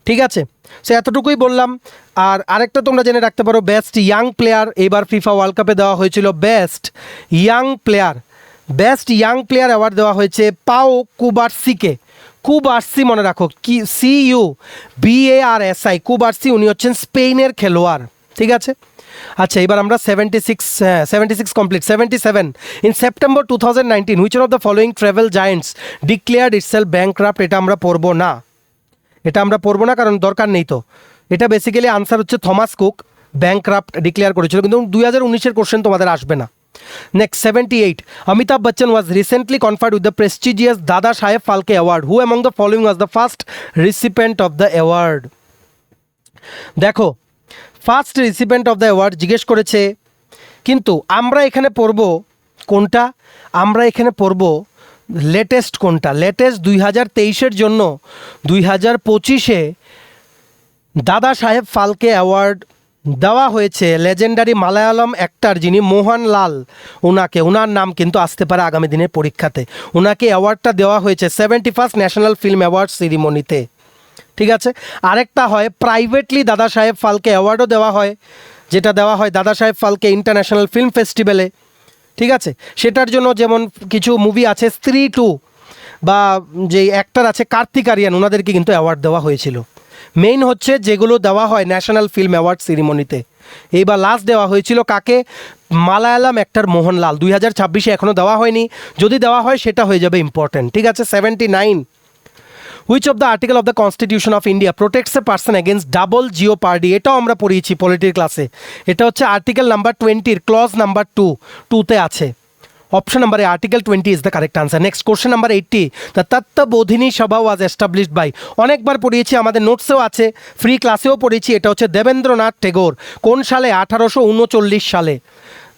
ঠিক আছে? সে এতটুকুই বললাম। আর আরেকটা তোমরা জেনে রাখতে পারো, বেস্ট ইয়াং প্লেয়ার এইবার ফিফা ওয়ার্ল্ড কাপে দেওয়া হয়েছিল best young player, best young player award দেওয়া হয়েছে পাও কুবার্সিকে। কুবার্সি মনে রাখো, কি CUBARSI, কুবার্সি, উনি হচ্ছেন স্পেনের খেলোয়াড়, ঠিক আছে? আচ্ছা, এবার আমরা 76 complete. 77, in September 2019 which of the following travel giants declared itself bankrupt? এটা আমরা পড়বো না, এটা আমরা পড়বো না, কারণ দরকার নেই। তো এটা বেসিক্যালি আনসার হচ্ছে থমাস কুক ব্যাংক্রাফট ডিক্লেয়ার করেছিল, কিন্তু 2019-এর কোশ্চেন তোমাদের আসবে না। Next 78, Amitabh Bachchan was recently conferred with the prestigious Dada Saheb Phalke award, who among the following was the first recipient of the award? দেখো, first recipient of the award জিজ্ঞেস করেছে, কিন্তু আমরা এখানে পড়ব কোনটা? আমরা এখানে পড়ব লেটেস্ট কোনটা, লেটেস্ট 2023-এর জন্য 2025-এ দাদা সাহেব ফালকে অ্যাওয়ার্ড দেওয়া হয়েছে লেজেন্ডারি মালায়ালাম অ্যাক্টর যিনি মোহনলাল, ওনাকে, ওনার নাম কিন্তু আসতে পারে আগামী দিনের পরীক্ষাতে। ওনাকে অ্যাওয়ার্ডটা দেওয়া হয়েছে 71st ন্যাশনাল ফিল্ম অ্যাওয়ার্ড সেরিমনিতে, ঠিক আছে? আরেকটা হয় প্রাইভেটলি দাদা সাহেব ফালকে অ্যাওয়ার্ডও দেওয়া হয়, যেটা দেওয়া হয় দাদা সাহেব ফালকে ইন্টারন্যাশনাল ফিল্ম ফেস্টিভ্যালে, ঠিক আছে? সেটার জন্য যেমন কিছু মুভি আছে স্ত্রী 2 বা যে অ্যাক্টর আছে কার্তিক আরিয়ান, ওনাদেরকে কিন্তু অ্যাওয়ার্ড দেওয়া হয়েছিল। মেইন হচ্ছে যেগুলো দেওয়া হয় ন্যাশনাল ফিল্ম অ্যাওয়ার্ড সেরিমনিতে। এইবার লাস্ট দেওয়া হয়েছিল কাকে? মালায়ালাম অ্যাক্টর মোহনলাল। 2026-এ এখনও দেওয়া হয়নি, যদি দেওয়া হয় সেটা হয়ে যাবে ইম্পর্ট্যান্ট, ঠিক আছে? 79, which of the article of the constitution of India protects a person against double jeopardy? এটাও আমরা পড়িয়েছি পলিটির ক্লাসে। এটা হচ্ছে আর্টিকেল নাম্বার 20-র ক্লজ নাম্বার 2তে আছে। Option number A article 20 is the correct answer. Next question number 80, the Tattvabodhini Sabha was established by? অনেকবার পড়িয়েছি, আমাদের নোটসেও আছে, ফ্রি ক্লাসেও পড়েছি। এটা হচ্ছে দেবেন্দ্রনাথ টেগোর। কোন সালে? 1839 সালে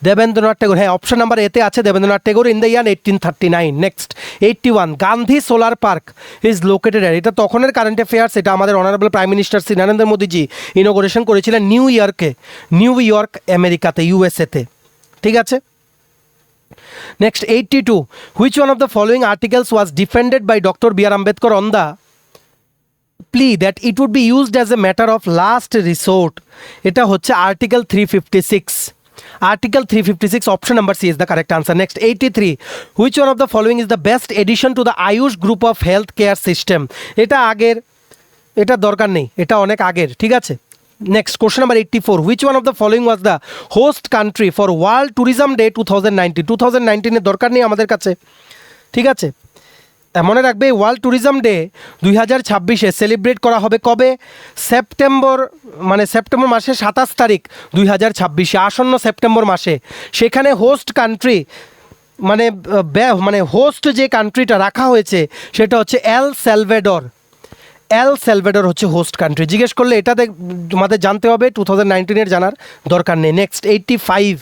দেবেন্দ্রনাথ টেগোর। হ্যাঁ, অপশন নাম্বার এতে আছে Debendranath Tagore in the year 1839। Next 81, Gandhi solar park is located at? এটা তখনের কারেন্ট অ্যাফেয়ার্স, এটা আমাদের honourable prime minister Shri Narendra Modiji inauguration করেছিলেন নিউ ইয়র্ক আমেরিকাতে, ইউএসএতে, ঠিক আছে? Next 82, which one of the following articles was defended by Dr. B.R. Ambedkar on the plea that it would be used as a matter of last resort? এটা হচ্ছে article 356। Article 356, option number C is the correct answer. Next 83, which one of the following is the best addition to the Ayush group of health care system? এটা আগের, এটা দরকার নেই, এটা অনেক আগের, ঠিক আছে? Next question number 84, which one of the following was the host country for world tourism day 2019? 2019-এর দরকার নেই আমাদের কাছে, ঠিক আছে? মনে রাখবে ওয়ার্ল্ড ট্যুরিজম ডে 2026-এ সেলিব্রেট করা হবে কবে? সেপ্টেম্বর মাসে 27 তারিখ 2026-এ, আসন্ন সেপ্টেম্বর মাসে। সেখানে হোস্ট কান্ট্রি মানে হোস্ট যে কান্ট্রিটা রাখা হয়েছে সেটা হচ্ছে এল সালভেডর হচ্ছে হোস্ট কান্ট্রি। জিজ্ঞেস করলে এটা তোমাদের জানতে হবে, 2019-এর জানার দরকার নেই। নেক্সট 85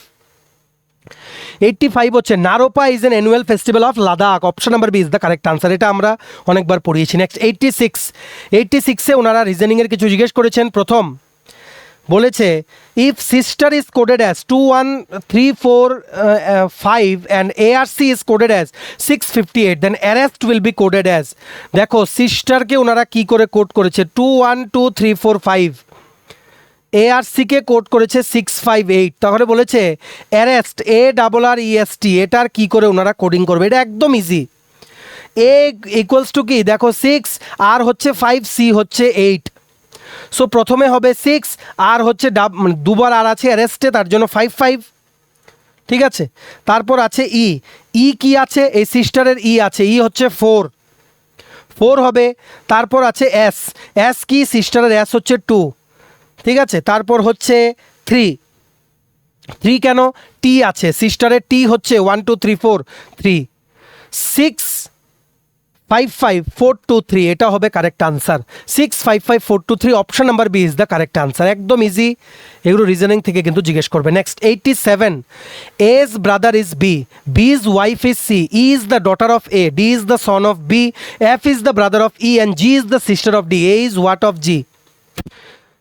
হচ্ছে Naropa is an annual festival of Ladakh. Option number B is the correct answer, এটা আমরা অনেকবার পড়িয়েছি। নেক্সট 86-এ ওনারা রিজনিংয়ের কিছু জিজ্ঞেস করেছেন। প্রথম বলেছে, if sister is coded as 21345 and ARC is coded as 658, then arrest will be coded as? দেখো, সিস্টারকে ওনারা কি করে কোড করেছে? 212345, ARC-কে কোড করেছে 658। তাহলে বলেছে অ্যারেস্ট, ARREST, এটার কি করে ওনারা কোডিং করবে? এটা একদম ইজি। A ইকুয়ালস টু কি? দেখো 6, আর হচ্ছে 5, C হচ্ছে 8। সো প্রথমে হবে 6, আর হচ্ছে দুবার আর আছে অ্যারেস্টে, তার জন্য 55, ঠিক আছে? তারপর আছে ই কি আছে? এই সিস্টারের আছে, হচ্ছে 4 হবে। তারপর আছে এস কি? সিস্টারের হচ্ছে 2, ঠিক আছে? তারপর হচ্ছে 3 কেন? টি আছে, সিস্টারের টি হচ্ছে 1 2 3 4 3। 655423 এটা হবে correct answer. 655423 option number B is the correct answer. একদম ইজি, এগুলো রিজনিং থেকে কিন্তু জিজ্ঞেস করবে। Next 87, A's brother is B, B is wife is C, E is the daughter of A, D is the son of B, F is the brother of E and G is the sister of D, A is what of G.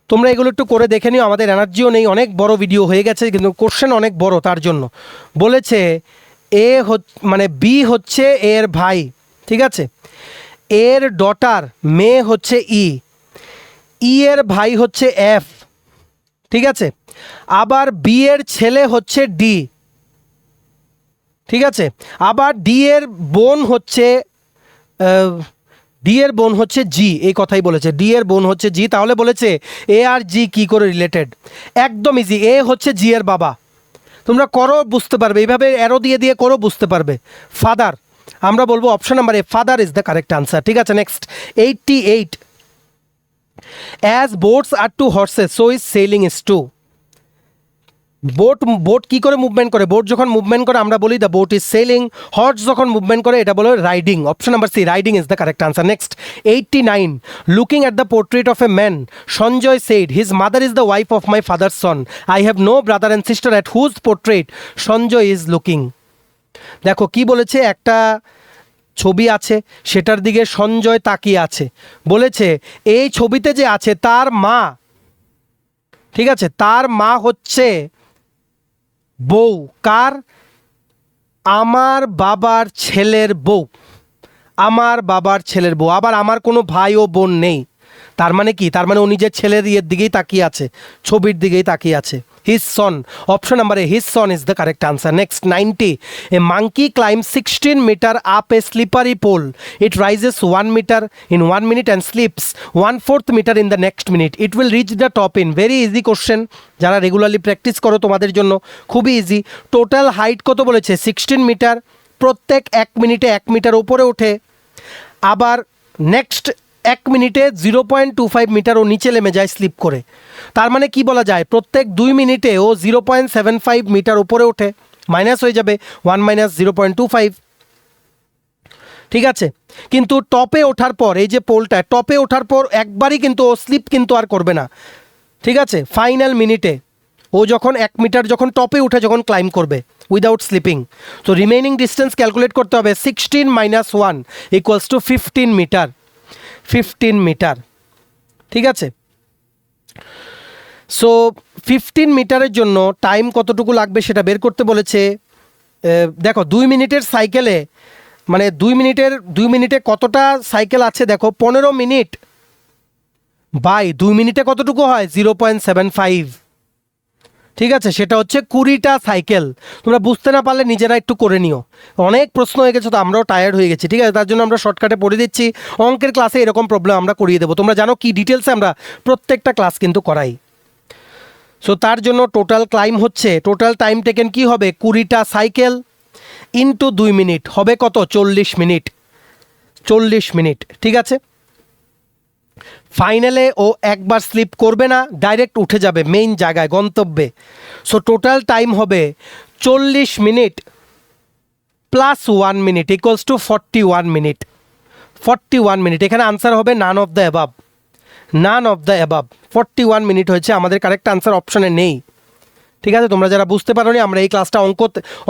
তোমরা এগুলো একটু করে দেখে নিও, আমাদের এনার্জিও নেই, অনেক বড় ভিডিও হয়ে গেছে কিন্তু কোশ্চেন অনেক বড়, তার জন্য বলেছে এ মানে বি হচ্ছে এর ভাই, ঠিক আছে, এর ডটার মেয়ে হচ্ছে ই, ই এর ভাই হচ্ছে এফ, ঠিক আছে, আবার বি এর ছেলে হচ্ছে ডি, ঠিক আছে, আবার ডি এর বোন হচ্ছে জি, এই কথাই বলেছে, ডি এর বোন হচ্ছে জি। তাহলে বলেছে এ আর জি কি করে রিলেটেড, একদম ইজি, এ হচ্ছে জি এর বাবা। তোমরা করো বুঝতে পারবে, এইভাবে অ্যারো দিয়ে দিয়ে করো বুঝতে পারবে। ফাদার, আমরা বলবো option number A, father is the correct answer, ঠিক আছে। Next 88, as boats are to horses so is sailing is to. Boat কি করে মুভমেন্ট করে, বোট যখন মুভমেন্ট করে আমরা বলি the boat is sailing, horse যখন মুভমেন্ট করে এটা বলো riding, option number C, riding is the correct answer. Next 89, looking at the portrait of a man Sanjay said his mother is the wife of my father son, I have no brother and sister at whose portrait Sanjay is looking. দেখো কি বলেছে, একটা ছবি আছে, সেটার দিকে সঞ্জয় তাকিয়ে আছে, বলেছে এই ছবিতে যে আছে তার মা, ঠিক আছে, তার মা হচ্ছে বউ কার, আমার বাবার ছেলের বউ, আমার বাবার ছেলের বউ, আবার আমার কোনো ভাই ও বোন নেই। তার মানে কি, তার মানে ও নিজের ছেলের ইয়ের দিকেই তাকিয়ে আছে, ছবির দিকেই তাকিয়ে আছে। His son, option number A, his son is the correct answer. Next 90, a monkey climb 16 metre up a slippery pole, it rises 1 metre in 1 minute and slips 1/4 metre in the next minute, it will reach the top in. Very easy question, যারা রেগুলারলি প্র্যাকটিস করো তোমাদের জন্য খুবই ইজি। টোটাল হাইট কত বলেছে, 16 মিটার, প্রত্যেক 1 মিনিটে 1 মিটার উপরে ওঠে, আবার নেক্সট 1 মিনিটে 0.25 মিটার ও নিচে নেমে যায় স্লিপ করে। তার মানে কি বলা যায়, প্রত্যেক 2 মিনিটে ও 0.75 মিটার উপরে ওঠে, মাইনাস হয়ে যাবে 1 মাইনাস 0.25, ঠিক আছে। কিন্তু টপে ওঠার পর, এই যে পোলটা টপে ওঠার পর একবারই কিন্তু ও স্লিপ কিন্তু আর করবে না, ঠিক আছে। ফাইনাল মিনিটে ও যখন 1 মিটার যখন টপে উঠে যখন ক্লাইম করবে উইদাউট স্লিপিং, তো রিমেইনিং ডিস্টেন্স ক্যালকুলেট করতে হবে, 16 minus 1 equals to 15 metre, 15 metre, ঠিক আছে। সো 15 মিটারের জন্য টাইম কতটুকু লাগবে সেটা বের করতে বলেছে। দেখো 2 মিনিটের সাইকেলে, মানে 2 মিনিটে কতটা সাইকেল আছে, দেখো 15 মিনিট বাই 2 মিনিটে কতটুকু হয়, 0.75, ঠিক আছে, সেটা হচ্ছে 20টা সাইকেল। তোমরা বুঝতে না পারলে নিজেরা একটু করে নিও, অনেক প্রশ্ন হয়ে গেছে তো আমরাও টায়ার্ড হয়ে গেছি, ঠিক আছে, তার জন্য আমরা শর্টকাটে পড়ে দিচ্ছি। অঙ্কের ক্লাসে এরকম প্রবলেম আমরা করিয়ে দেবো, তোমরা জানো কি ডিটেলসে আমরা প্রত্যেকটা ক্লাস কিন্তু করাই। সো তার জন্য টোটাল ক্লাইম হচ্ছে, টোটাল টাইম টেকেন কি হবে, 20টা সাইকেল ইনটু 2 মিনিট হবে কত, 40 মিনিট, 40 মিনিট, ঠিক আছে। ফাইনালে ও একবার স্লিপ করবে না, ডাইরেক্ট উঠে যাবে মেইন জায়গায় গন্তব্যে। সো টোটাল টাইম হবে 40 minute plus 1 minute equals to 41 minute, 41 minute. এখানে আনসার হবে none of the above, none of the above, 41 minute হয়েছে আমাদের কারেক্ট আনসার, অপশনে নেই, ঠিক আছে। তোমরা যারা বুঝতে পারো নি, আমরা এই ক্লাসটা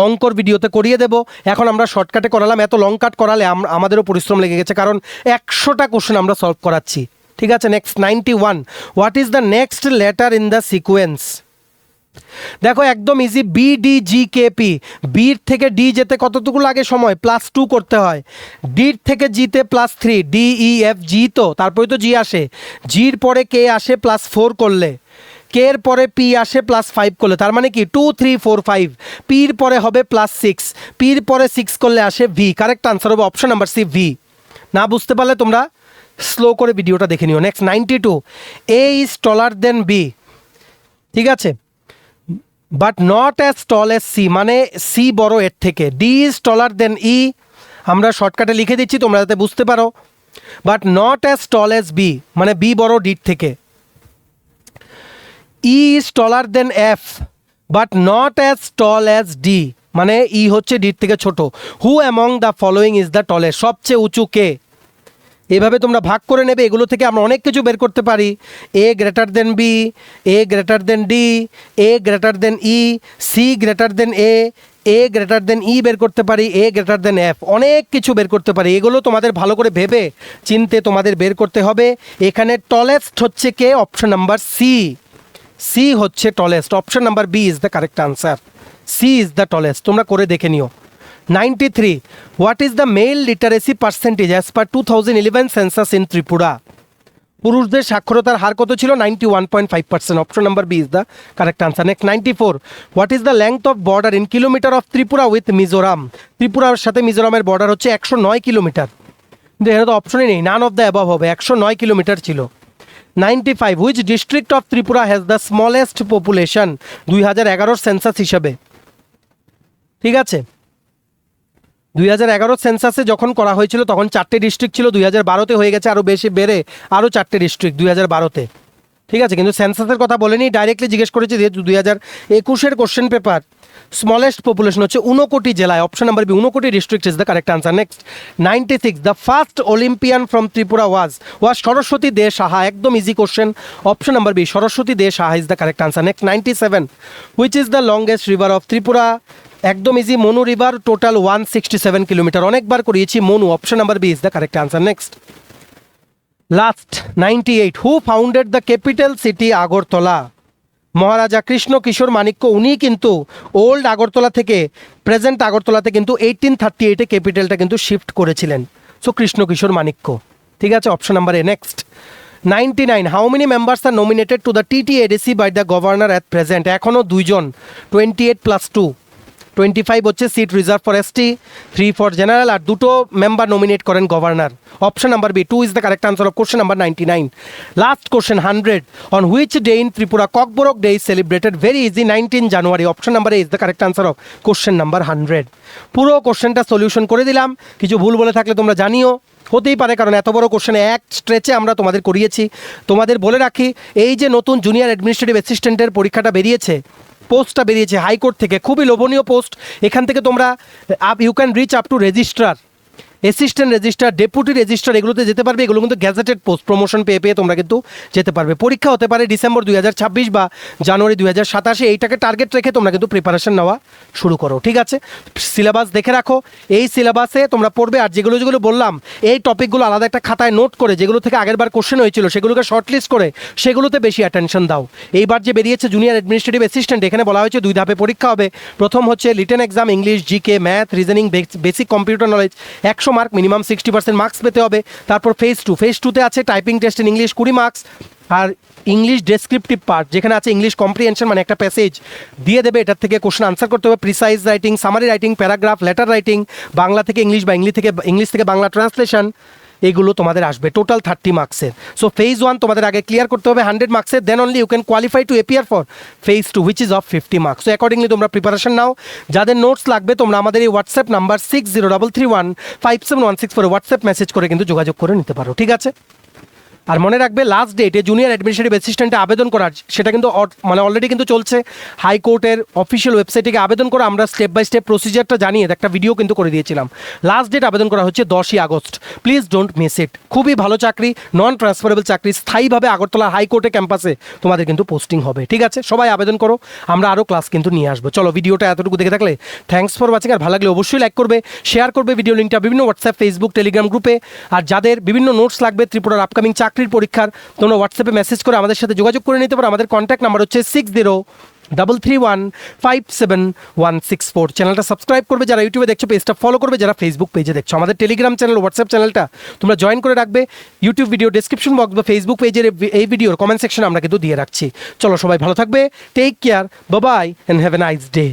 অঙ্কর ভিডিওতে করিয়ে দেবো, এখন আমরা শর্টকাটে করালাম, এত লং কাট করালে আমাদেরও পরিশ্রম লেগে গেছে, কারণ 100টা কোশ্চেন আমরা সলভ করাচ্ছি, ঠিক আছে। Next 91, what is the next letter in the sequence. দেখো একদম easy, B D G K P, বির থেকে ডি যেতে কতটুকু লাগে সময়, +2 করতে হয়, ডির থেকে জিতে +3, ডি ই এফ জি, তো তারপরে তো জি আসে, জির পরে কে আসে +4 করলে, কে এর পরে পি আসে +5 করলে, তার মানে কি 2 3 4 5, পির পরে হবে +6, পির পরে 6 করলে আসে ভি, কারেক্ট আনসার হবে অপশন নাম্বার সি, ভি। না বুঝতে পারলে তোমরা স্লো করে ভিডিওটা দেখে নিও। Next 92, A is taller than B, ঠিক আছে, but not as tall as C, মানে সি বড় এর থেকে, ডি ইজ টলার দেন ই, আমরা শর্টকাটে লিখে দিচ্ছি তোমরা যাতে বুঝতে পারো, but not as tall as B, মানে বি বড় ডির থেকে, E is taller than F but not as tall as D, মানে ই হচ্ছে ডির থেকে ছোট। Who among the following is the tallest, সবচেয়ে উঁচু কে। এভাবে তোমরা ভাগ করে নেবে, এগুলো থেকে আমরা অনেক কিছু বের করতে পারি। এ গ্রেটার দেন বি, এ গ্রেটার দেন ডি, এ গ্রেটার দেন ই, সি গ্রেটার দেন এ গ্রেটার দেন ই বের করতে পারি, এ গ্রেটার দেন এফ, অনেক কিছু বের করতে পারি। এগুলো তোমাদের ভালো করে ভেবে চিনতে তোমাদের বের করতে হবে। এখানে টলেস্ট হচ্ছে K, option number C, C হচ্ছে tallest. Option number B is the correct answer, C is the tallest. তোমরা করে দেখে নিও। 93, what is the male literacy percentage as per 2011 census in Tripura? পুরুষদের সাক্ষরতার হার কত ছিল? 91.5%। Option number B is the correct answer. Next 94, what is the length of border in kilometre of Tripura with Mizoram? ত্রিপুরার সাথে মিজোরামের বর্ডার হচ্ছে 109 কিলোমিটার। কিন্তু এখানে তো অপশনই নেই, নান অফ দ্য অ্যাবভ হবে, 109 কিলোমিটার ছিল। 95, which district of Tripura has the smallest population 2011 census হিসাবে? ঠিক আছে, 2011 সেন্সাসে যখন করা হয়েছিল তখন 4টে ডিস্ট্রিক্ট ছিল, 2012তে হয়ে গেছে আরও বেশি, বেড়ে আরও 4টে ডিস্ট্রিক্ট 2012তে। ঠিক আছে, কিন্তু সেন্সাসের কথা বলেনি, ডাইরেক্টলি জিজ্ঞেস করেছে যে 2021-এর কোশ্চেন পেপার স্মলেস্ট পপুলেশন হচ্ছে 59 জেলায়। Option number B, 59 district is the correct answer. Next 96, the first Olympian from Tripura was Saraswati De Saha. একদম easy question, option number B, Saraswati De Saha is the correct answer. Next 97, which is the longest river of Tripura? একদম easy, Manu river, total 167 kilometre. অনেকবার করিয়েছি Manu, option number B is the correct answer. Next last 98, who founded the capital city Agartala? Maharaja Krishna Kishore Manikya, উনি কিন্তু ওল্ড আগরতলা থেকে প্রেজেন্ট আগরতলাতে কিন্তু 1838-এ ক্যাপিটালটা কিন্তু শিফট করেছিলেন। সো কৃষ্ণ কিশোর মাণিক্য। ঠিক আছে, option number A. Next 99, how many members are nominated to the TTADC by the governor at present? এখনও 2জন, 28 + 2, 25 হচ্ছে seat reserve for ST, 3 for general, আর 2টো মেম্বার নমিনেট করেন governor. Option number B, 2 is the correct answer of question number 99। Last question 100, on which day in Tripura Kokborok day is celebrated? Very easy, 19 January. Option number A is the correct answer of question number 100। পুরো কোশ্চেনটা সলিউশন করে দিলাম, কিছু ভুল বলে থাকলে তোমরা জানিও, হতেই পারে, কারণ এত বড় কোশ্চেনে এক স্ট্রেচে আমরা তোমাদের করিয়েছি। তোমাদের বলে রাখি, এই যে নতুন জুনিয়র অ্যাডমিনিস্ট্রেটিভ অ্যাসিস্ট্যান্টের পরীক্ষাটা বেরিয়েছে, পোস্টটা বেরিয়েছে হাইকোর্ট থেকে, খুবই লোভনীয় পোস্ট। এখান থেকে তোমরা you can reach up to registrar, assistant registrar, deputy registrar, এগুলোতে যেতে পারবে। এগুলো কিন্তু গ্যাজেটেড পোস্ট, প্রমোশন পেয়ে পেয়ে তোমরা কিন্তু যেতে পারবে। পরীক্ষা হতে পারে ডিসেম্বর 2026 বা জানুয়ারি 2027। এইটাকে টার্গেট রেখে তোমরা কিন্তু প্রিপারেশন নেওয়া শুরু করো। ঠিক আছে, সিলেবাস দেখে রাখো, এই সিলেবাসে তোমরা পড়বে। আর যেগুলো যেগুলো বললাম, এই টপিকগুলো আলাদা একটা খাতায় নোট করে, যেগুলো থেকে আগেরবার কোশ্চেন হয়েছিল সেগুলোকে শর্টলিস্ট করে সেগুলোতে বেশি অ্যাটেনশন দাও। এইবার যে বেরিয়েছে জুনিয়র অ্যাডমিনিস্ট্রেটিভ অ্যাসিস্ট্যান্ট, এখানে বলা হয়েছে 2 ধাপে পরীক্ষা হবে। প্রথম হচ্ছে written exam, English, GK, math, reasoning, basic computer knowledge, 100 mark, minimum 60% marks পেতে হবে। তারপর ফেজ 2, ফেজ 2তে আছে typing test in English 20 marks, আর ইংলিশ ডেসক্রিপটিভ পার্ট যেখানে আছে ইংলিশ কম্প্রিহেনশন, মানে একটা প্যাসেজ দিয়ে দেবে, এটার থেকে কোশ্চেন আনসার করতে হবে। Precise writing, summary writing, paragraph, letter writing, Bangla থেকে ইংলিশ বা ইংলিশ থেকে বাংলা ট্রান্সলেশন, এগুলো তোমাদের আসবে। টোটাল 30 মার্কসের। সো ফেজ 1 তোমাদের আগে ক্লিয়ার করতে হবে 100 মার্কসের, then only you can qualify to appear for phase 2 which is of 50 marks. So accordingly তোমরা প্রিপারেশন নাও। যাদের নোটস লাগবে তোমরা আমাদের এই হোয়াটসঅ্যাপ নাম্বার 6033157164 হোয়াটসঅ্যাপ মেসেজ করে কিন্তু যোগাযোগ করে নিতে পারো। ঠিক আছে, আর মনে রাখবে লাস্ট ডেটে জুনিয়র অ্যাডমিনিস্ট্রেটিভ অ্যাসিস্ট্যান্টে আবেদন করার, সেটা কিন্তু মানে অলরেডি কিন্তু চলছে। হাইকোর্টের অফিসিয়াল ওয়েবসাইটে আবেদন করে আমরা স্টেপ বাই স্টেপ প্রসিজারটা জানিয়ে একটা ভিডিও কিন্তু করে দিয়েছিলাম। লাস্ট ডেট আবেদন করা হচ্ছে 10ই August. Please don't miss it. খুবই ভালো চাকরি, নন ট্রান্সফারেবল চাকরি, স্থায়ীভাবে আগরতলা হাইকোর্টে ক্যাম্পাসে তোমাদের কিন্তু পোস্টিং হবে। ঠিক আছে, সবাই আবেদন করো, আমরা আরও ক্লাস কিন্তু নিয়ে আসবো। চলো, ভিডিওটা এতটুকু দেখে থাকলে থ্যাঙ্কস ফর ওয়াচিং। আর ভালো লাগলে অবশ্যই লাইক করবে, শেয়ার করবে ভিডিও লিঙ্কটা বিভিন্ন হোয়াটসঅ্যাপ, ফেসবুক, টেলিগ্রাম গ্রুপে। আর যাদের বিভিন্ন নোটস লাগবে ত্রিপুরার আপকামিং চাকরির পরীক্ষার, তোমরা হোয়াটসঅ্যাপে মেসেজ করে আমাদের সাথে যোগাযোগ করে নিতে পারো। আমাদের কন্ট্যাক্ট নাম্বার হচ্ছে 6033157164। চ্যানেলটা সাবস্ক্রাইব করবে যারা ইউটিউবে দেখছো, পেজটা ফলো করবে যারা ফেসবুক পেজে দেখছো। আমাদের টেলিগ্রাম চ্যানেল, হোয়াটসঅ্যাপ চ্যানেলটা তোমরা জয়েন করে রাখবে। ইউটিউব ভিডিও ডেসক্রিপশন বক্স বা ফেসবুক পেজের এই ভিডিওর কমেন্ট সেকশনে আমরা কিন্তু দিয়ে রাখছি। চলো, সবাই ভালো থাকবে, take care, bye bye, and have a nice day.